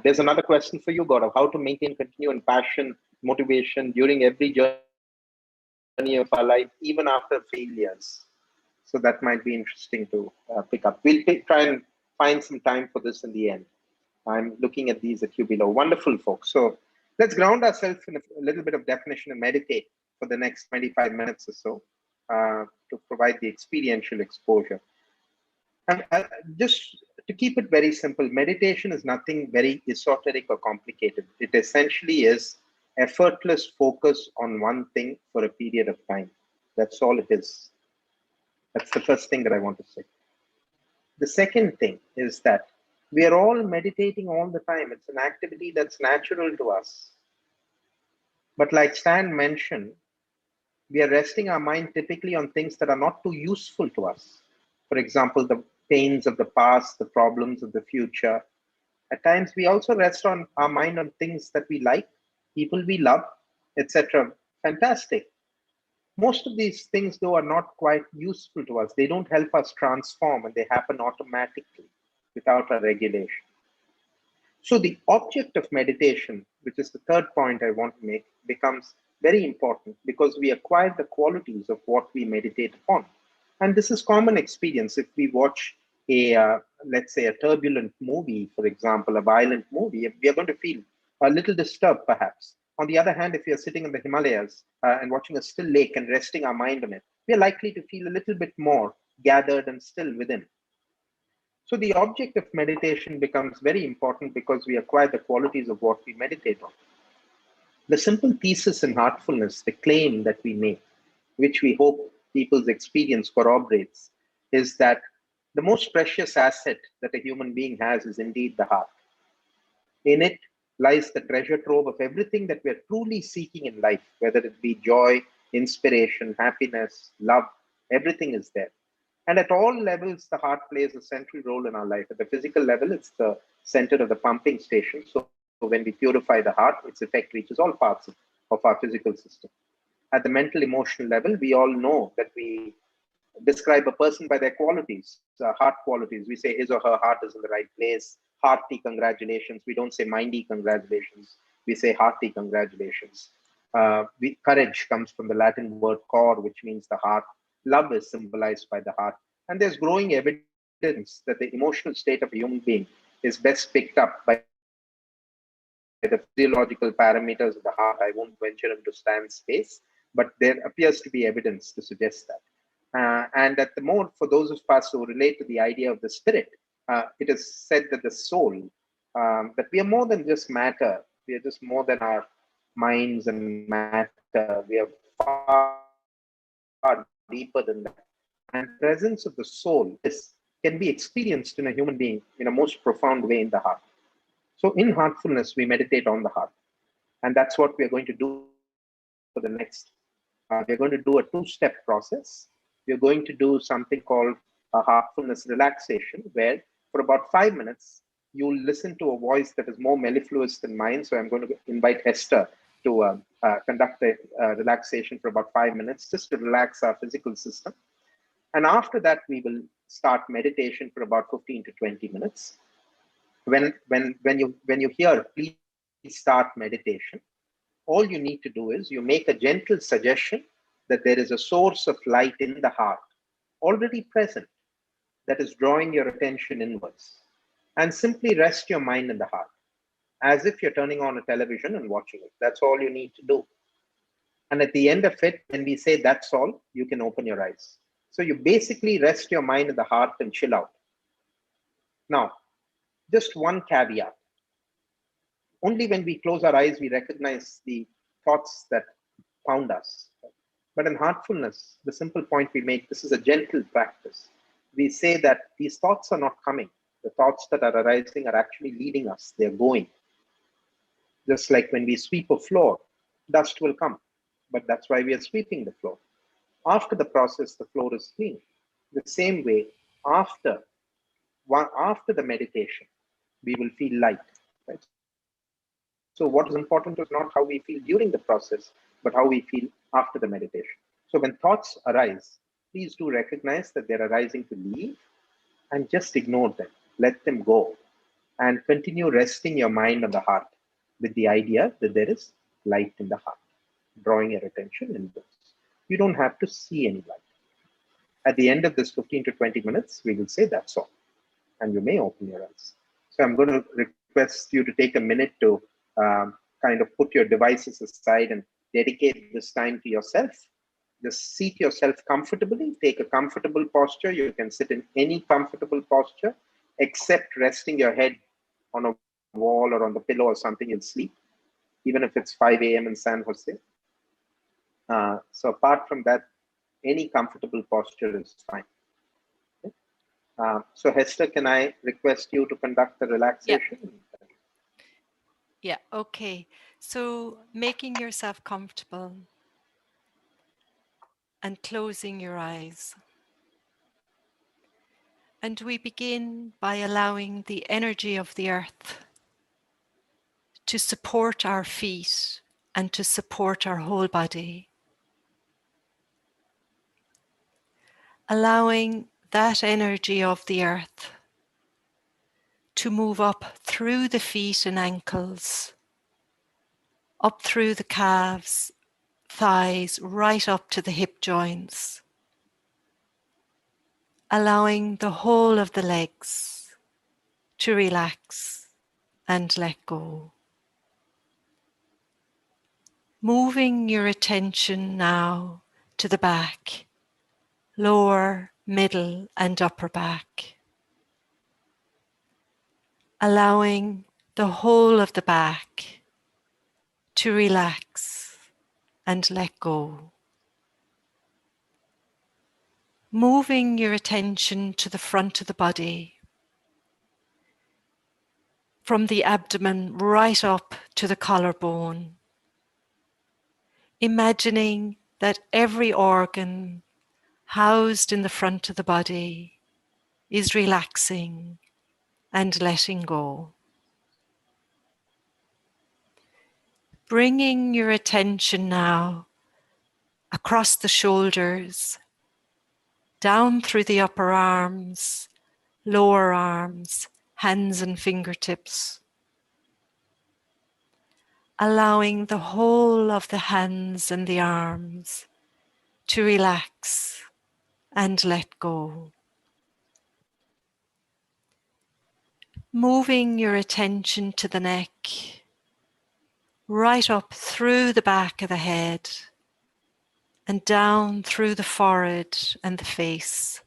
There's another question for you, Gaurav. How to maintain continued passion, motivation during every journey of our life, even after failures. So that might be interesting to pick up. We'll try and find some time for this in the end. I'm looking at these at you below. Wonderful, folks. So let's ground ourselves in a little bit of definition and meditate for the next 25 minutes or so to provide the experiential exposure. And just to keep it very simple, meditation is nothing very esoteric or complicated. It essentially is effortless focus on one thing for a period of time. That's all it is. That's the first thing that I want to say. The second thing is that We are all meditating all the time. It's an activity that's natural to us. But like Stan mentioned, we are resting our mind typically on things that are not too useful to us. For example, the pains of the past, the problems of the future. At times, we also rest on our mind on things that we like, people we love, etc. Fantastic. Most of these things, though, are not quite useful to us. They don't help us transform, and they happen automatically without a regulation. So the object of meditation, which is the third point I want to make, becomes very important because we acquire the qualities of what we meditate upon. And this is common experience. If we watch let's say, a turbulent movie, for example, a violent movie, we are going to feel a little disturbed, perhaps. On the other hand, if we are sitting in the Himalayas and watching a still lake and resting our mind on it, we are likely to feel a little bit more gathered and still within. So the object of meditation becomes very important because we acquire the qualities of what we meditate on. The simple thesis in heartfulness, the claim that we make, which we hope people's experience corroborates, is that the most precious asset that a human being has is indeed the heart. In it lies the treasure trove of everything that we're truly seeking in life, whether it be joy, inspiration, happiness, love, everything is there. And at all levels, the heart plays a central role in our life. At the physical level, it's the center of the pumping station. So when we purify the heart, its effect reaches all parts of our physical system. At the mental, emotional level, we all know that we describe a person by their qualities, heart qualities. We say his or her heart is in the right place. Hearty congratulations. We don't say mindy congratulations. We say hearty congratulations. Courage comes from the Latin word cor, which means the heart. Love is symbolized by the heart. And there's growing evidence that the emotional state of a human being is best picked up by the physiological parameters of the heart. I won't venture into Stan's space, but there appears to be evidence to suggest that. And at the more, for those of us who relate to the idea of the spirit, it is said that the soul, that we are more than just matter. We are just more than our minds and matter. We are far deeper than that. And the presence of the soul can be experienced in a human being in a most profound way in the heart. So in heartfulness, we meditate on the heart. And that's what we're going to do for the next. We're going to do a two-step process. We're going to do something called a heartfulness relaxation, where for about 5 minutes, you'll listen to a voice that is more mellifluous than mine. So I'm going to invite Hester to conduct a relaxation for about 5 minutes, just to relax our physical system. And after that, we will start meditation for about 15 to 20 minutes. When you hear, please start meditation, all you need to do is you make a gentle suggestion that there is a source of light in the heart already present that is drawing your attention inwards, and simply rest your mind in the heart as if you're turning on a television and watching it. That's all you need to do. And at the end of it, when we say that's all, you can open your eyes. So you basically rest your mind in the heart and chill out. Now, just one caveat. Only when we close our eyes, we recognize the thoughts that pound us. But in heartfulness, the simple point we make, this is a gentle practice. We say that these thoughts are not coming. The thoughts that are arising are actually leading us. They're going. Just like when we sweep a floor, dust will come. But that's why we are sweeping the floor. After the process, the floor is clean. The same way, after the meditation, we will feel light. Right? So what is important is not how we feel during the process, but how we feel after the meditation. So when thoughts arise, please do recognize that they're arising to leave and just ignore them. Let them go and continue resting your mind on the heart with the idea that there is light in the heart, drawing your attention inwards. You don't have to see any light. At the end of this 15 to 20 minutes, we will say that's all. And you may open your eyes. So I'm going to request you to take a minute to kind of put your devices aside and dedicate this time to yourself. Just seat yourself comfortably, take a comfortable posture. You can sit in any comfortable posture, except resting your head on a wall or on the pillow or something in sleep, even if it's 5 a.m. in San Jose. So apart from that, any comfortable posture is fine. Okay? So Hester, can I request you to conduct the relaxation? Yeah, okay. So making yourself comfortable and closing your eyes. And we begin by allowing the energy of the earth to support our feet and to support our whole body. Allowing that energy of the earth to move up through the feet and ankles, up through the calves, thighs, right up to the hip joints. Allowing the whole of the legs to relax and let go. Moving your attention now to the back, lower, middle, and upper back. Allowing the whole of the back to relax and let go. Moving your attention to the front of the body, from the abdomen right up to the collarbone. Imagining that every organ housed in the front of the body is relaxing and letting go. Bringing your attention now across the shoulders, down through the upper arms, lower arms, hands and fingertips. Allowing the whole of the hands and the arms to relax and let go. Moving your attention to the neck, right up through the back of the head and down through the forehead and the face.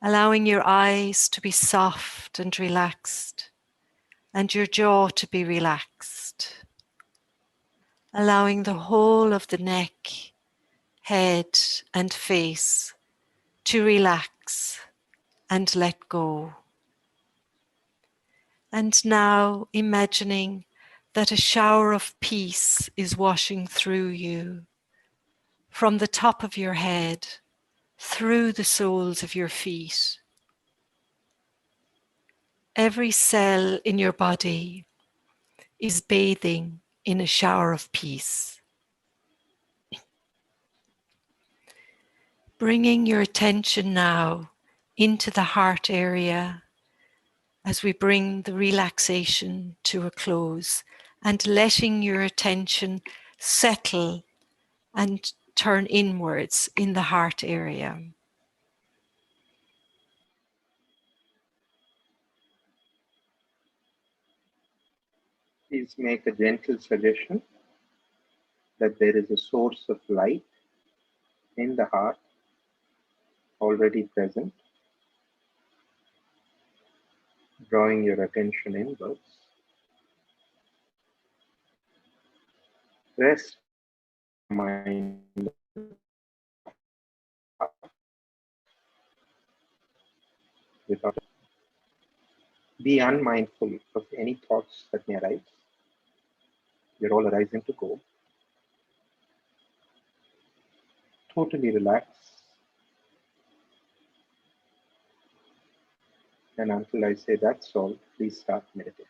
Allowing your eyes to be soft and relaxed and your jaw to be relaxed. Allowing the whole of the neck, head and face to relax and let go. And now imagining that a shower of peace is washing through you, from the top of your head, through the soles of your feet. Every cell in your body is bathing in a shower of peace. Bringing your attention now into the heart area as we bring the relaxation to a close, and letting your attention settle and turn inwards in the heart area. Please make a gentle suggestion that there is a source of light in the heart already present, drawing your attention inwards. Rest mind without be unmindful of any thoughts that may arise. They're all arising to go. Totally relax. And until I say that's all, please start meditation.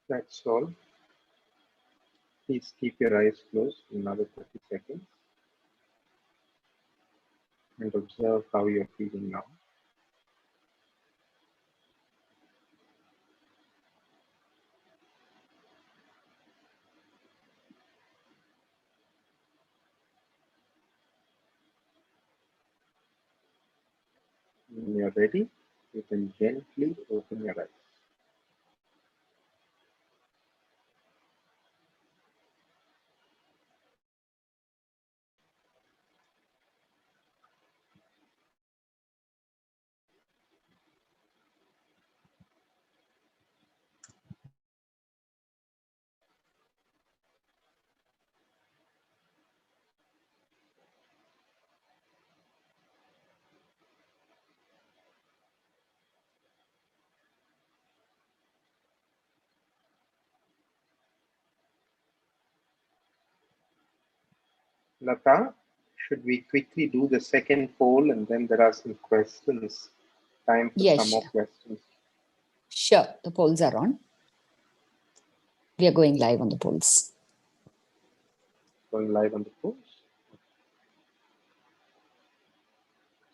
That's all. Please keep your eyes closed for another 30 seconds and observe how you're feeling now. When you're ready, you can gently open your eyes. Lata, should we quickly do the second poll and then there are some questions? Time for Yes, some more sure. questions. Sure, the polls are on. We are going live on the polls. Going live on the polls.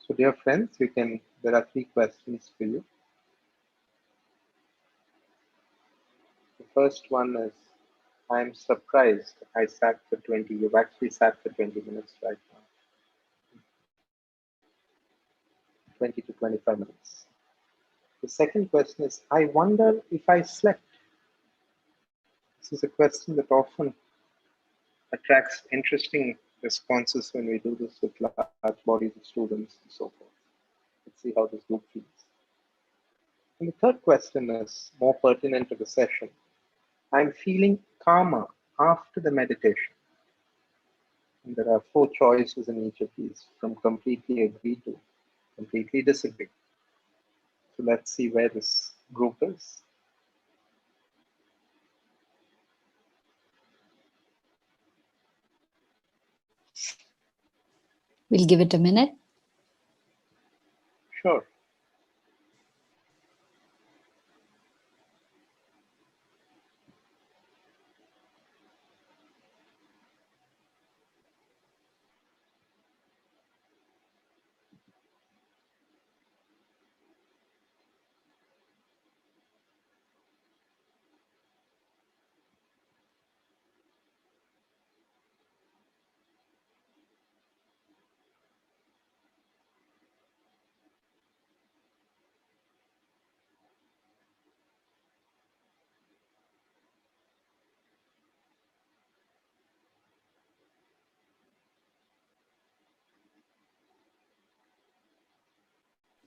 So dear friends, there are 3 questions for you. The first one is, I'm surprised I sat for 20. You've actually sat for 20 minutes right now. 20 to 25 minutes. The second question is, I wonder if I slept. This is a question that often attracts interesting responses when we do this with large bodies of students and so forth. Let's see how this group feels. And the third question is more pertinent to the session. I'm feeling calmer after the meditation. And there are 4 choices in each of these, from completely agree to completely disagree. So let's see where this group is. We'll give it a minute. Sure.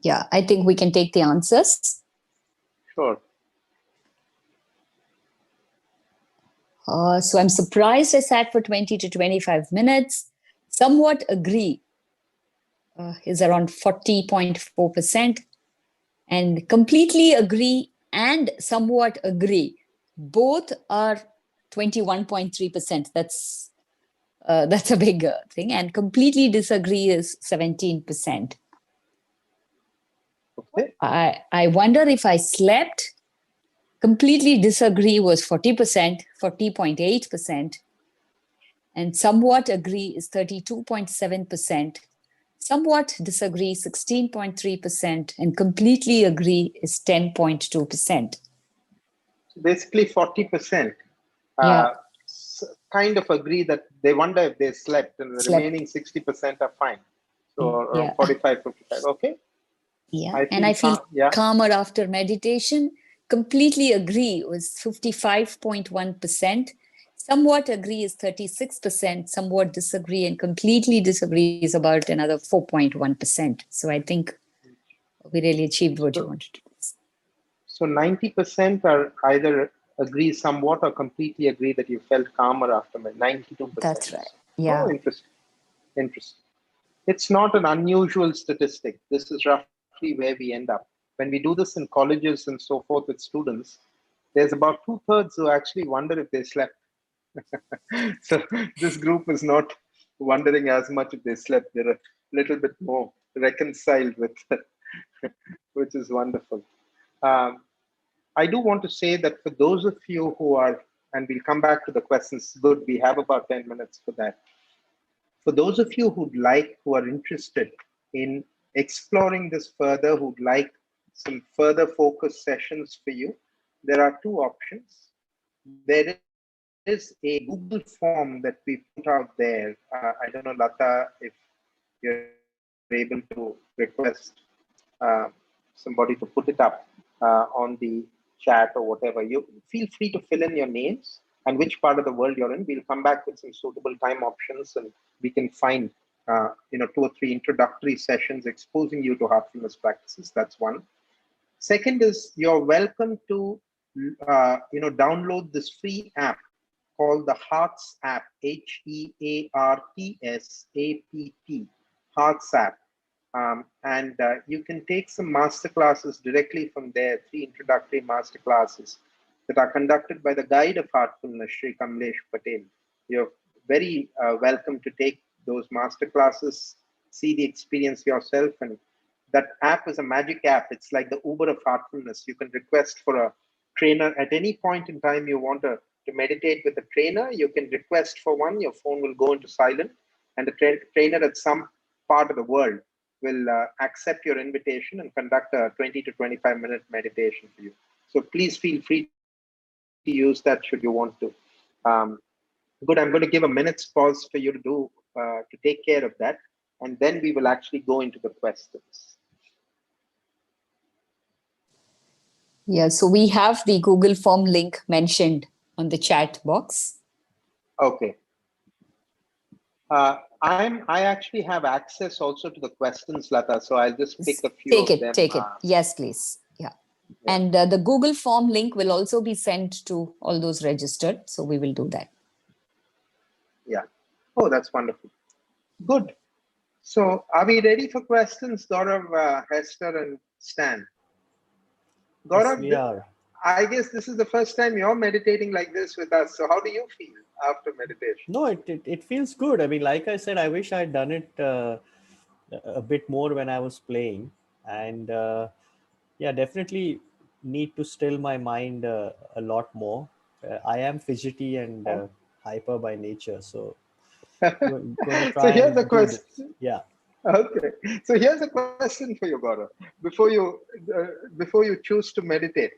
Yeah, I think we can take the answers. Sure. So I'm surprised I sat for 20 to 25 minutes. Somewhat agree is around 40.4%. And completely agree and somewhat agree, both are 21.3%. That's a big thing. And completely disagree is 17%. Okay. I wonder if I slept. Completely disagree was 40%, 40.8%. And somewhat agree is 32.7%. Somewhat disagree 16.3%. And completely agree is 10.2%. So basically 40% Yeah. kind of agree that they wonder if they slept, and the Slept. remaining 60% are fine. So around Yeah. 45, 55. Okay. Yeah. I feel calmer after meditation. Completely agree was 55.1%. Somewhat agree is 36%. Somewhat disagree and completely disagree is about another 4.1%. So I think we really achieved what you wanted to do. So 90% are either agree somewhat or completely agree that you felt calmer after 92%. That's right. Yeah. Oh, interesting. Interesting. It's not an unusual statistic. This is roughly where we end up. When we do this in colleges and so forth with students, there's about 2/3 who actually wonder if they slept. So this group is not wondering as much if they slept. They're a little bit more reconciled with, which is wonderful. I do want to say that for those of you who are, and we'll come back to the questions, good, we have about 10 minutes for that. For those of you who are interested in exploring this further, who'd like some further focus sessions for you, there are two options. There is a Google form that we put out there. I don't know, Lata, if you're able to request somebody to put it up on the chat or whatever. You feel free to fill in your names and which part of the world you're in. We'll come back with some suitable time options, and we can find 2 or 3 introductory sessions exposing you to heartfulness practices. That's one. Second is you're welcome to download this free app called the Hearts app, HEARTSAPP, Hearts app. And you can take some master classes directly from there, 3 introductory master classes that are conducted by the guide of heartfulness, Sri Kamlesh Patel. You're very welcome to take those master classes, see the experience yourself. And that app is a magic app. It's like the Uber of heartfulness. You can request for a trainer at any point in time you want to meditate with a trainer. You can request for one. Your phone will go into silent, and the trainer at some part of the world will accept your invitation and conduct a 20 to 25-minute meditation for you. So please feel free to use that should you want to. Good, I'm going to give a minute's pause for you to take care of that, and then we will actually go into the questions. Yeah, so we have the Google form link mentioned on the chat box. Okay. I actually have access also to the questions, Lata, so I'll just pick a few of them. Take it. Yes, please. Yeah. And the Google form link will also be sent to all those registered. So we will do that. Yeah. Oh, that's wonderful. Good. So are we ready for questions, Gaurav, Hester, and Stan? Gaurav, Yes, we are. I guess this is the first time you're meditating like this with us. So how do you feel after meditation? No, it feels good. I mean, like I said, I wish I'd done it a bit more when I was playing. And yeah, definitely need to still my mind a lot more. I am fidgety and hyper by nature. So going to try So here's the and do question. this. Yeah. Okay. So here's a question for you, Gaurav. Before you choose to meditate,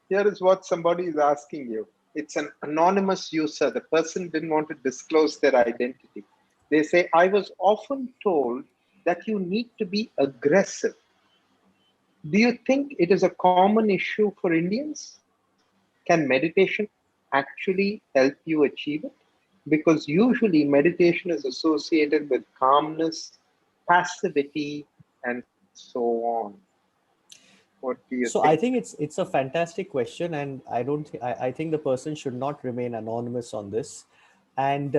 here is what somebody is asking you. It's an anonymous user. The person didn't want to disclose their identity. They say, I was often told that you need to be aggressive. Do you think it is a common issue for Indians? Can meditation actually help you achieve it? Because usually meditation is associated with calmness, passivity, and so on. What do you So think? I think it's a fantastic question, and I think the person should not remain anonymous on this, and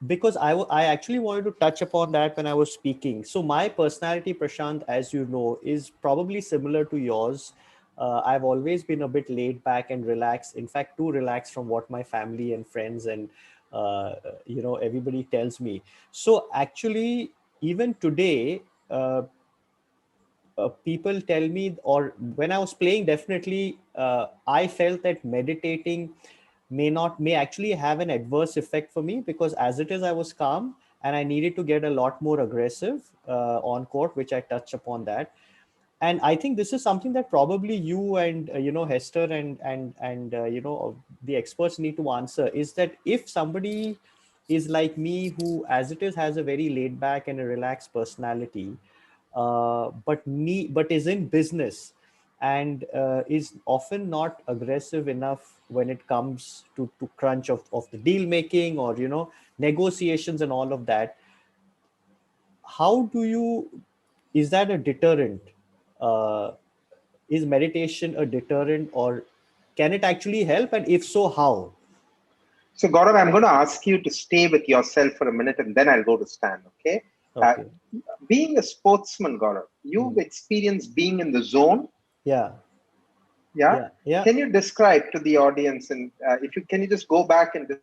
because I actually wanted to touch upon that when I was speaking. So my personality, Prashant, as you know, is probably similar to yours. I've always been a bit laid back and relaxed. In fact, too relaxed from what my family and friends and everybody tells me. So actually, even today. People tell me, or when I was playing, definitely I felt that meditating may actually have an adverse effect for me, because as it is, I was calm and I needed to get a lot more aggressive on court, which I touched upon that. And I think this is something that probably you and Hester and the experts need to answer, is that if somebody is like me, who as it is has a very laid back and a relaxed personality, but is in business and is often not aggressive enough when it comes to crunch of the deal making, or negotiations and all of that. How do you, is that a deterrent? Is meditation a deterrent, or can it actually help, and if so, how? So Gaurav, I'm going to ask you to stay with yourself for a minute, and then I'll go to Stan, okay? Okay. Being a sportsman, Gaurav, you've experienced being in the zone. Yeah. Can you describe to the audience, and can you just go back and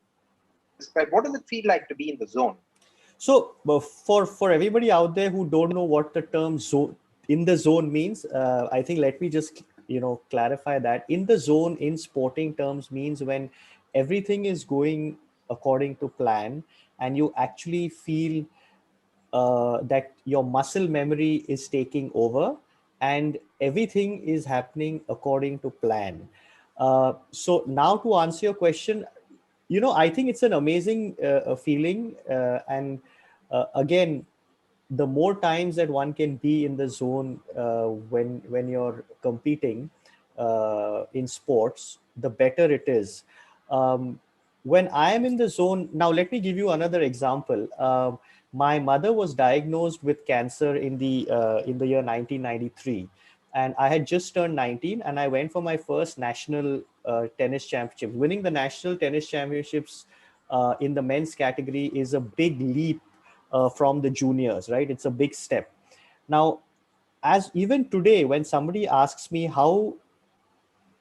describe what does it feel like to be in the zone? So for everybody out there who don't know what the term zone, in the zone means, I think let me just clarify that in the zone in sporting terms means when everything is going according to plan and you actually feel that your muscle memory is taking over and everything is happening according to plan. So now to answer your question, I think it's an amazing feeling. And again, the more times that one can be in the zone when you're competing in sports, the better it is. When I am in the zone, now let me give you another example. My mother was diagnosed with cancer in the year 1993, and I had just turned 19, and I went for my first national tennis championship. Winning the national tennis championships in the men's category is a big leap from the juniors, right? It's a big step. Now, as even today, when somebody asks me how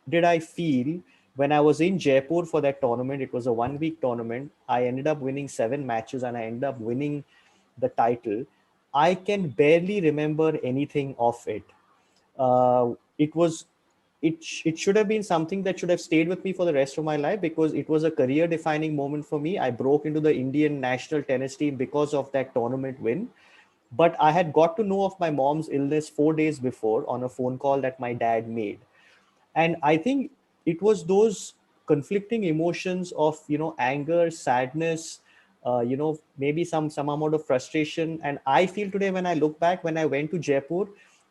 did I feel when I was in Jaipur for that tournament, it was a 1 week tournament. I ended up winning 7 matches and I ended up winning the title. I can barely remember anything of it. It was it should have been something that should have stayed with me for the rest of my life because it was a career defining moment for me. I broke into the Indian national tennis team because of that tournament win. But I had got to know of my mom's illness 4 days before on a phone call that my dad made. And I think it was those conflicting emotions of anger, sadness, maybe some amount of frustration. And I feel today, when I look back, when I went to Jaipur,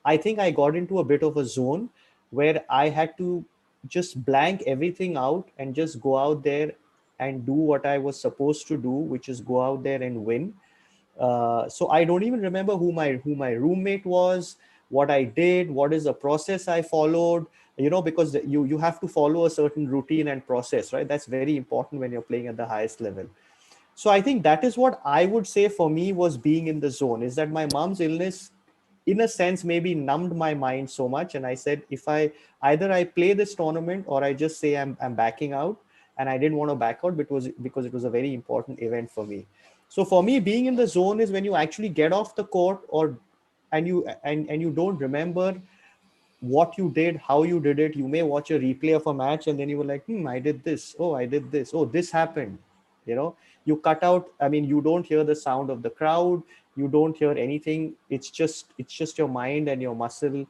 I think I got into a bit of a zone where I had to just blank everything out and just go out there and do what I was supposed to do, which is go out there and win. So I don't even remember who my roommate was, what I did, what is the process I followed, because you have to follow a certain routine and process, right? That's very important when you're playing at the highest level. So I think that is what I would say for me was being in the zone, is that my mom's illness, in a sense, maybe numbed my mind so much. And I said, if I play this tournament or I just say I'm backing out, and I didn't want to back out because it was a very important event for me. So for me, being in the zone is when you actually get off the court and you don't remember what you did, how you did it. You may watch a replay of a match and then you were like, I did this. Oh, I did this. Oh, this happened. You cut out. I mean, you don't hear the sound of the crowd. You don't hear anything. It's just your mind and your muscle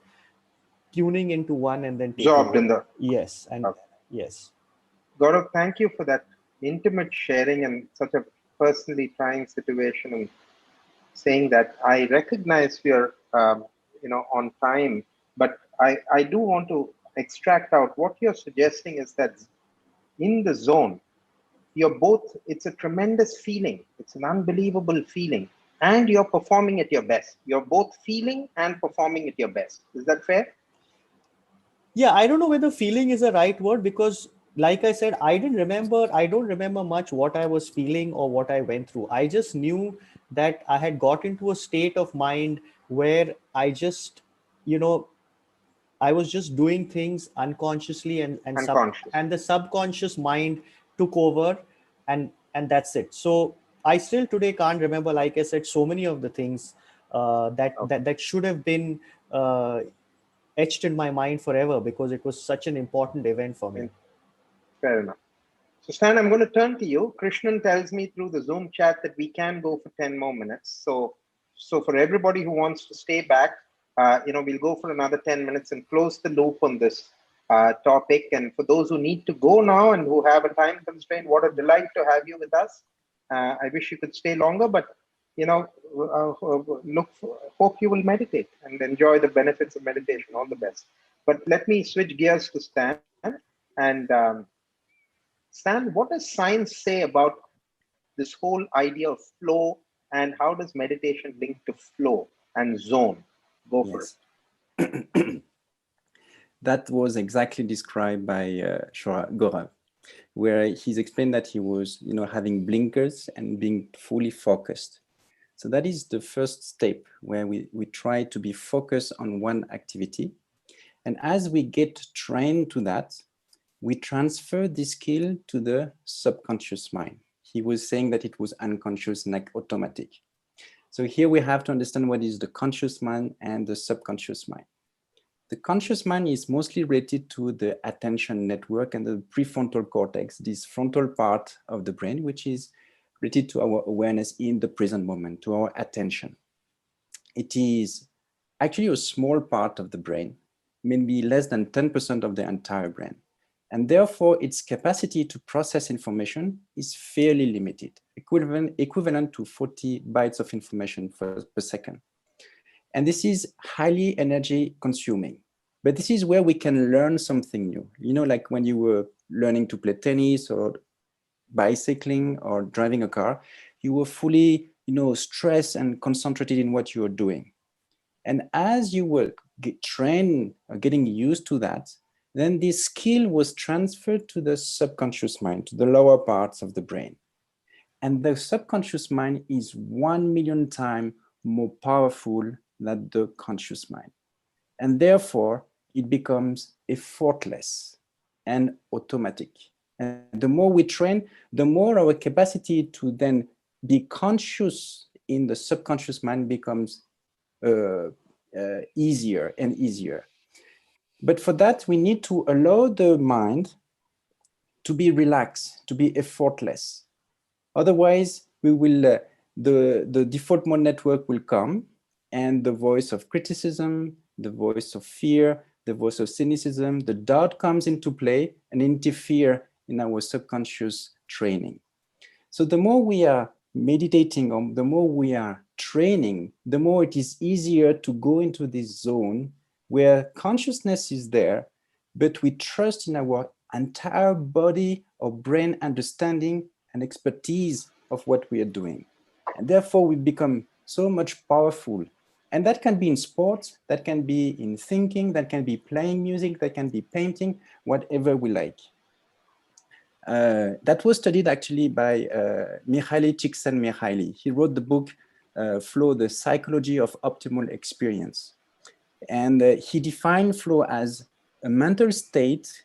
tuning into one and then taking Absorbed in it. the. Yes. And Okay. yes. Gaurav, thank you for that intimate sharing and such a personally trying situation, and saying that I recognize you're, on time, but I do want to extract out what you're suggesting is that in the zone, it's a tremendous feeling. It's an unbelievable feeling. And you're performing at your best. You're both feeling and performing at your best. Is that fair? Yeah, I don't know whether feeling is the right word because, like I said, I don't remember much what I was feeling or what I went through. I just knew that I had got into a state of mind where I just, I was just doing things unconsciously Unconscious. and the subconscious mind took over and that's it. So I still today can't remember, like I said, so many of the things that should have been etched in my mind forever because it was such an important event for me. Fair enough. So Stan, I'm going to turn to you. Krishnan tells me through the Zoom chat that we can go for 10 more minutes. So for everybody who wants to stay back, we'll go for another 10 minutes and close the loop on this topic. And for those who need to go now and who have a time constraint, what a delight to have you with us. I wish you could stay longer, but hope you will meditate and enjoy the benefits of meditation. All the best. But let me switch gears to Stan. And Stan, what does science say about this whole idea of flow, and how does meditation link to flow and zone? Go for it. Yes. That was exactly described by Gaurav, where he's explained that he was, having blinkers and being fully focused. So that is the first step where we try to be focused on one activity. And as we get trained to that, we transfer this skill to the subconscious mind. He was saying that it was unconscious and like automatic. So here we have to understand what is the conscious mind and the subconscious mind. The conscious mind is mostly related to the attention network and the prefrontal cortex, this frontal part of the brain, which is related to our awareness in the present moment, to our attention. It is actually a small part of the brain, maybe less than 10% of the entire brain. And therefore, its capacity to process information is fairly limited, equivalent to 40 bytes of information per second. And this is highly energy consuming. But this is where we can learn something new. You know, like when you were learning to play tennis or bicycling or driving a car, you were fully, stressed and concentrated in what you were doing. And as you were trained or getting used to that, then this skill was transferred to the subconscious mind, to the lower parts of the brain. And the subconscious mind is 1 million times more powerful than the conscious mind. And therefore, it becomes effortless and automatic. And the more we train, the more our capacity to then be conscious in the subconscious mind becomes easier and easier. But for that, we need to allow the mind to be relaxed, to be effortless. Otherwise, we will the default mode network will come, and the voice of criticism, the voice of fear, the voice of cynicism, the doubt comes into play and interfere in our subconscious training. So the more we are meditating, or the more we are training, the more it is easier to go into this zone where consciousness is there, but we trust in our entire body or brain understanding and expertise of what we are doing. And therefore we become so much powerful. And that can be in sports, that can be in thinking, that can be playing music, that can be painting, whatever we like. That was studied actually by Mihaly Csikszentmihalyi. He wrote the book Flow, the Psychology of Optimal Experience. And he defined flow as a mental state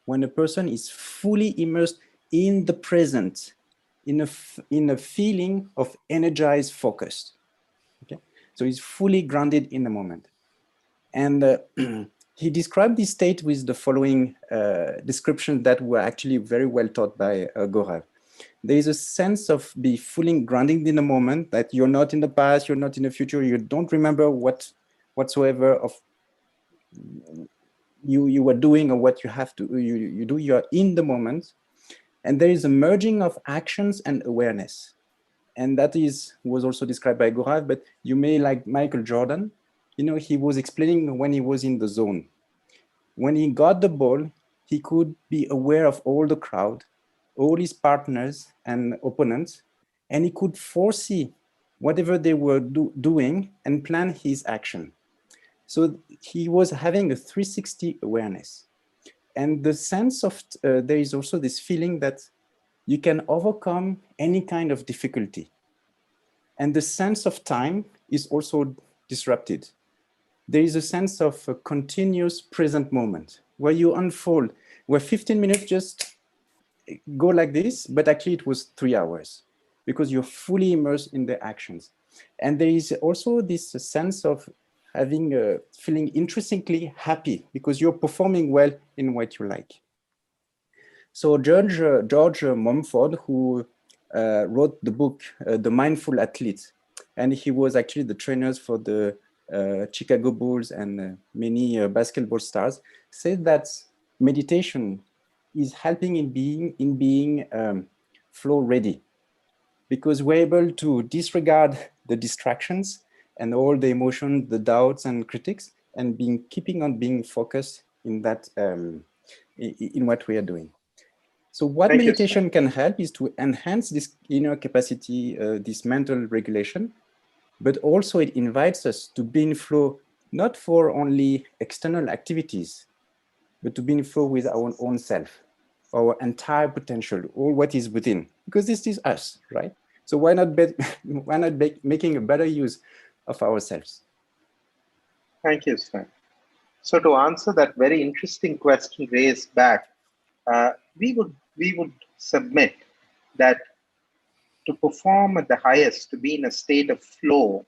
when a person is fully immersed in the present, in a feeling of energized focus. Okay? So he's fully grounded in the moment. And he described this state with the following description that were actually very well taught by Gaurav. There is a sense of be fully grounded in the moment, that you're not in the past, you're not in the future, you don't remember whatsoever of you were doing or what you have to you do. You are in the moment, and there is a merging of actions and awareness, and that was also described by Gaurav. But you may, like Michael Jordan, he was explaining when he was in the zone. When he got the ball, he could be aware of all the crowd, all his partners and opponents, and he could foresee whatever they were doing and plan his action. So he was having a 360 awareness. And the sense of, there is also this feeling that you can overcome any kind of difficulty. And the sense of time is also disrupted. There is a sense of a continuous present moment where you unfold, where 15 minutes just go like this, but actually it was 3 hours because you're fully immersed in the actions. And there is also this sense of feeling interestingly happy because you're performing well in what you like. So George Mumford, who wrote the book, The Mindful Athlete, and he was actually the trainers for the Chicago Bulls and many basketball stars, said that meditation is helping in being flow ready, because we're able to disregard the distractions and all the emotions, the doubts and critics, and keeping on being focused in that in what we are doing. So what meditation can help is to enhance this inner capacity, this mental regulation, but also it invites us to be in flow, not for only external activities, but to be in flow with our own self, our entire potential, all what is within, because this is us, right? So why not making a better use of ourselves? Thank you, Sven. So to answer that very interesting question raised back, we would submit that to perform at the highest, to be in a state of flow,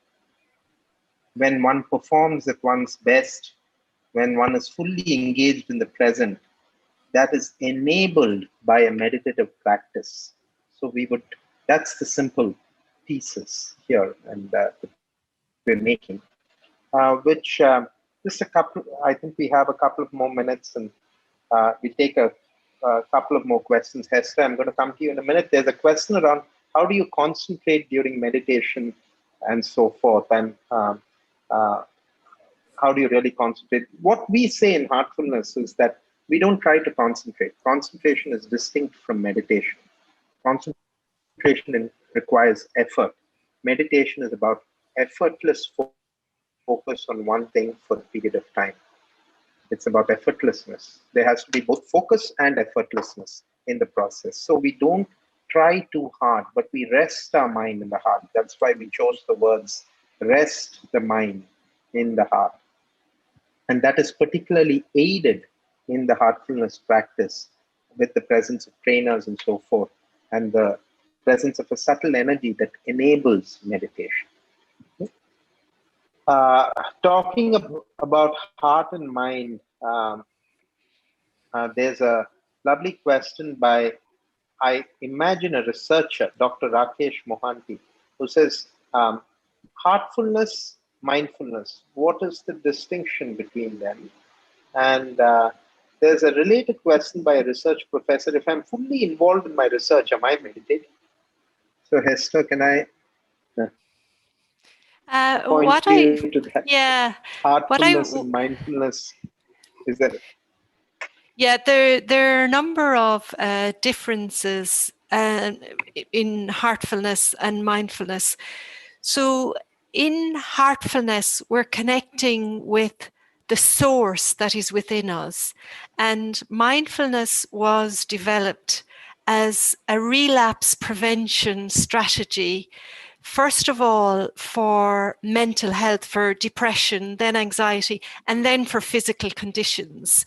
when one performs at one's best, when one is fully engaged in the present, that is enabled by a meditative practice. So that's the simple thesis here, and we're making, which just a couple, I think we have a couple of more minutes, and we take a couple of more questions. Hester, I'm going to come to you in a minute. There's a question around how do you concentrate during meditation and so forth, and how do you really concentrate? What we say in Heartfulness is that we don't try to concentrate. Concentration is distinct from meditation. Concentration requires effort. Meditation is about effortless focus on one thing for a period of time. It's about effortlessness. There has to be both focus and effortlessness in the process. So we don't try too hard, but we rest our mind in the heart. That's why we chose the words rest the mind in the heart. And that is particularly aided in the heartfulness practice with the presence of trainers and so forth, and the presence of a subtle energy that enables meditation. Talking about heart and mind, there's a lovely question by, I imagine, a researcher, Dr. Rakesh Mohanty, who says, heartfulness, mindfulness, what is the distinction between them? And there's a related question by a research professor. If I'm fully involved in my research, am I meditating? So Hester, can I point you to that? Heartfulness and mindfulness, is that? Yeah, there are a number of differences in heartfulness and mindfulness. So in heartfulness, we're connecting with the source that is within us. And mindfulness was developed as a relapse prevention strategy, first of all for mental health, for depression, then anxiety, and then for physical conditions.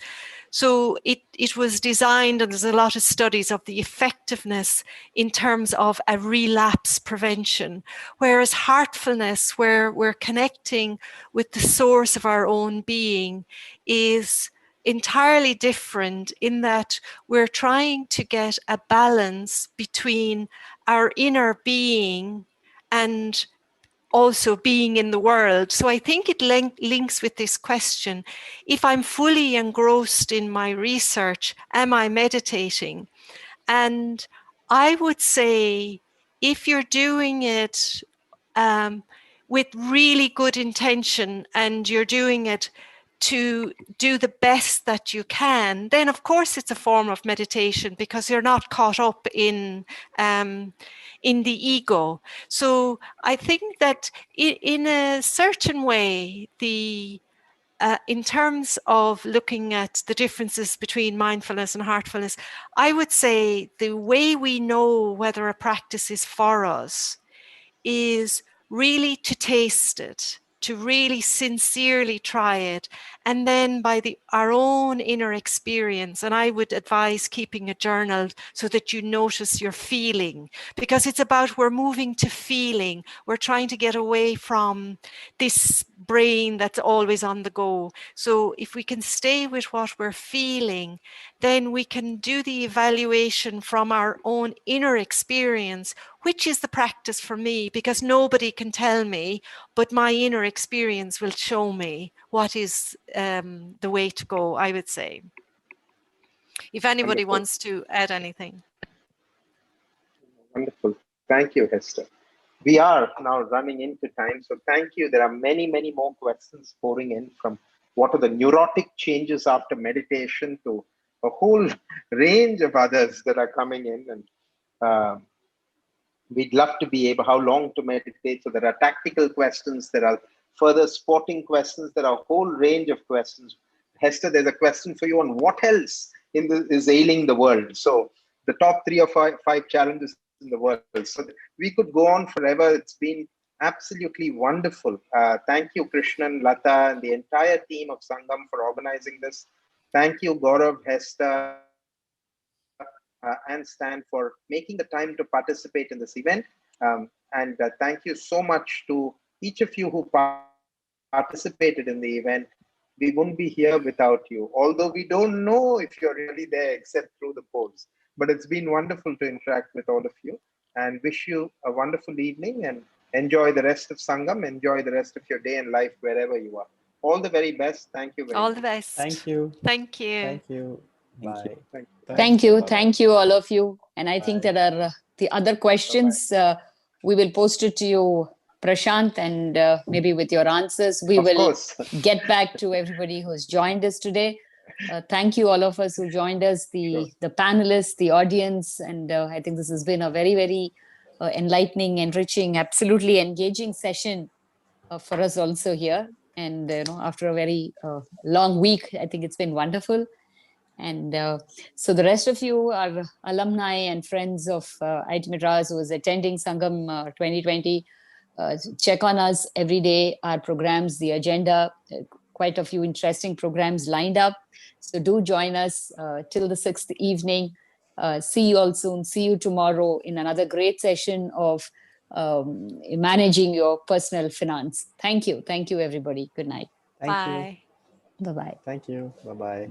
So it was designed, and there's a lot of studies of the effectiveness in terms of a relapse prevention. Whereas heartfulness, where we're connecting with the source of our own being, is entirely different in that we're trying to get a balance between our inner being and also being in the world. So I think it links with this question. If I'm fully engrossed in my research, am I meditating? And I would say if you're doing it with really good intention and you're doing it to do the best that you can, then of course it's a form of meditation because you're not caught up in the ego. So I think that in a certain way, in terms of looking at the differences between mindfulness and heartfulness, I would say the way we know whether a practice is for us is really to taste it, to really sincerely try it, and then by our own inner experience. And I would advise keeping a journal so that you notice your feeling, because it's about, we're moving to feeling. We're trying to get away from this brain that's always on the go. So if we can stay with what we're feeling, then we can do the evaluation from our own inner experience, which is the practice for me, because nobody can tell me, but my inner experience will show me what is the way to go, I would say. If anybody wants to add anything. Wonderful. Thank you, Hester. We are now running into time, so thank you. There are many, many more questions pouring in, from what are the neurotic changes after meditation to a whole range of others that are coming in. And we'd love to be able, how long to meditate. So there are tactical questions, there are further sporting questions, there are a whole range of questions. Hester, there's a question for you on what else is ailing the world. So the top 3 or 5 challenges in the world. So we could go on forever. It's been absolutely wonderful. Thank you, Krishnan, Lata, and the entire team of Sangam for organizing this. Thank you, Gaurav, Hester, and Stan for making the time to participate in this event. And thank you so much to each of you who participated in the event. we wouldn't be here without you, although we don't know if you're really there except through the polls. But it's been wonderful to interact with all of you, and wish you a wonderful evening, and enjoy the rest of Sangam, enjoy the rest of your day and life wherever you are. All the very best. Thank you very All much. the best. Thank you. Thank you. Thank you. Thank you. Bye. Thank you. Thank you. Bye-bye. Thank you, all of you. And I think Bye. there are the other questions. We will post it to you, Prashant, and maybe with your answers, we Of will course. get back to everybody who's joined us today. Thank you, all of us who joined us, Sure. the panelists, the audience. And I think this has been a very, very enlightening, enriching, absolutely engaging session for us also here. And after a very long week, I think it's been wonderful. And so the rest of you are alumni and friends of IIT Madras who is attending Sangam 2020. Check on us every day, our programs, the agenda, quite a few interesting programs lined up. So do join us till the 6th evening. See you all soon. See you tomorrow in another great session of managing your personal finance. Thank you. Thank you, everybody. Good night. Thank you. Bye. Bye-bye. Thank you. Bye-bye.